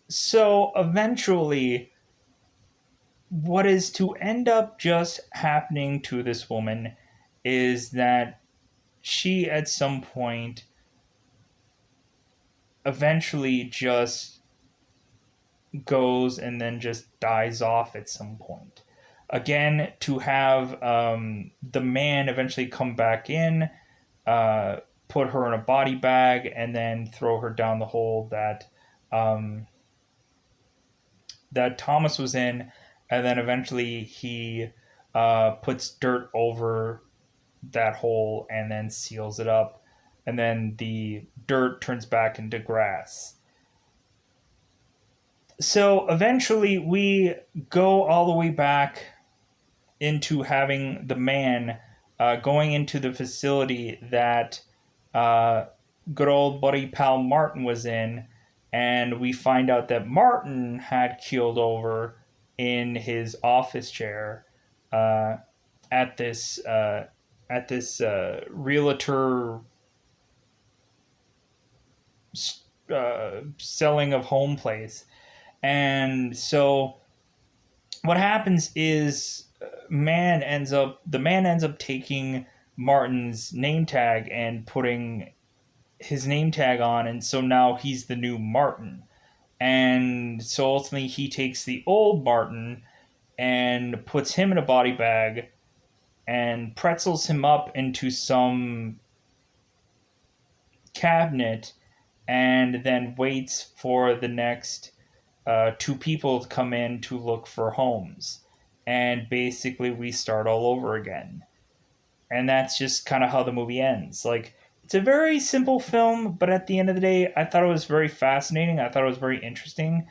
So eventually, what is to end up just happening to this woman is that she, at some point, eventually just goes and then just dies off at some point. Again, to have the man eventually come back in, uh, put her in a body bag, and then throw her down the hole um, that Thomas was in, and then eventually he puts dirt over that hole and then seals it up, and then the dirt turns back into grass. So eventually we go all the way back into having the man going into the facility that uh, good old buddy pal Martin was in, and we find out that Martin had keeled over in his office chair uh, at this realtor selling of home place, and so what happens is the man ends up taking Martin's name tag and putting his name tag on, and so now he's the new Martin. And so ultimately he takes the old Martin and puts him in a body bag and pretzels him up into some cabinet, and then waits for the next two people to come in to look for homes. And basically, we start all over again. And that's just kind of how the movie ends. Like, it's a very simple film, but at the end of the day, I thought it was very fascinating. I thought it was very interesting.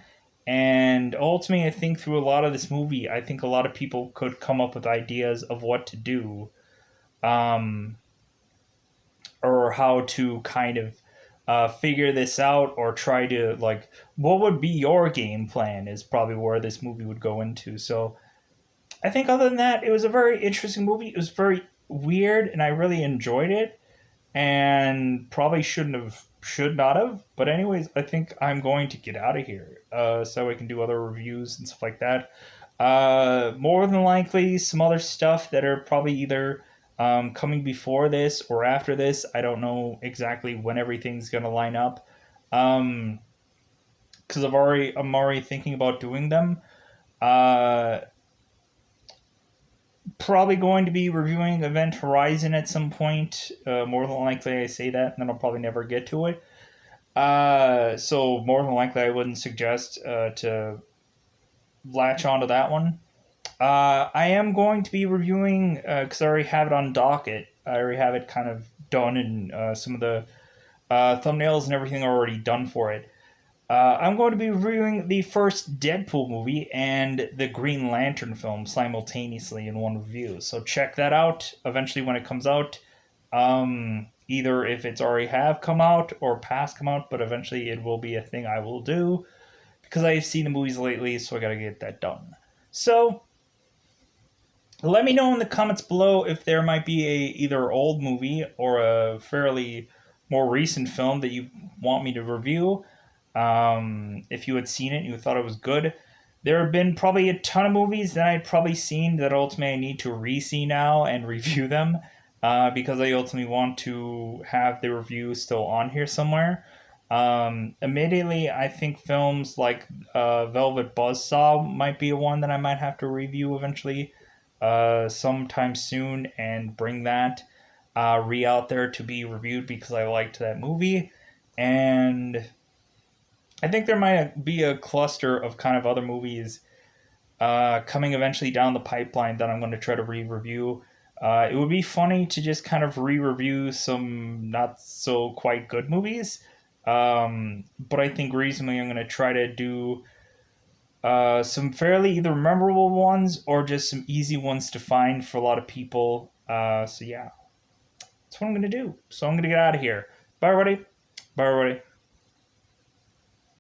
And ultimately, I think through a lot of this movie, I think a lot of people could come up with ideas of what to do, um, or how to kind of figure this out, or try to, like, what would be your game plan is probably where this movie would go into. So I think other than that, it was a very interesting movie. It was very weird, and I really enjoyed it. And probably should not have. But anyways, I think I'm going to get out of here so I can do other reviews and stuff like that. More than likely, some other stuff that are probably either coming before this or after this. I don't know exactly when everything's gonna line up. Um, because I'm already thinking about doing them. Uh, Probably going to be reviewing Event Horizon at some point. More than likely, I say that, and then I'll probably never get to it. So more than likely, I wouldn't suggest to latch onto that one. I am going to be reviewing because I already have it on docket. I already have it kind of done, and some of the thumbnails and everything are already done for it. I'm going to be reviewing the first Deadpool movie and the Green Lantern film simultaneously in one review. So check that out eventually when it comes out. Either if it's already have come out or past come out, but eventually it will be a thing I will do because I've seen the movies lately, so I gotta get that done. So let me know in the comments below if there might be a either old movie or a fairly more recent film that you want me to review. If you had seen it and you thought it was good, there have been probably a ton of movies that I'd probably seen that ultimately I need to re-see now and review them, because I ultimately want to have the review still on here somewhere. Immediately, I think films like Velvet Buzzsaw might be one that I might have to review eventually, sometime soon, and bring that re out there to be reviewed because I liked that movie. And I think there might be a cluster of kind of other movies coming eventually down the pipeline that I'm going to try to re-review. It would be funny to just kind of re-review some not so quite good movies, but I think reasonably I'm going to try to do some fairly either memorable ones or just some easy ones to find for a lot of people. So yeah, that's what I'm going to do. So I'm going to get out of here. Bye, everybody. Bye, everybody.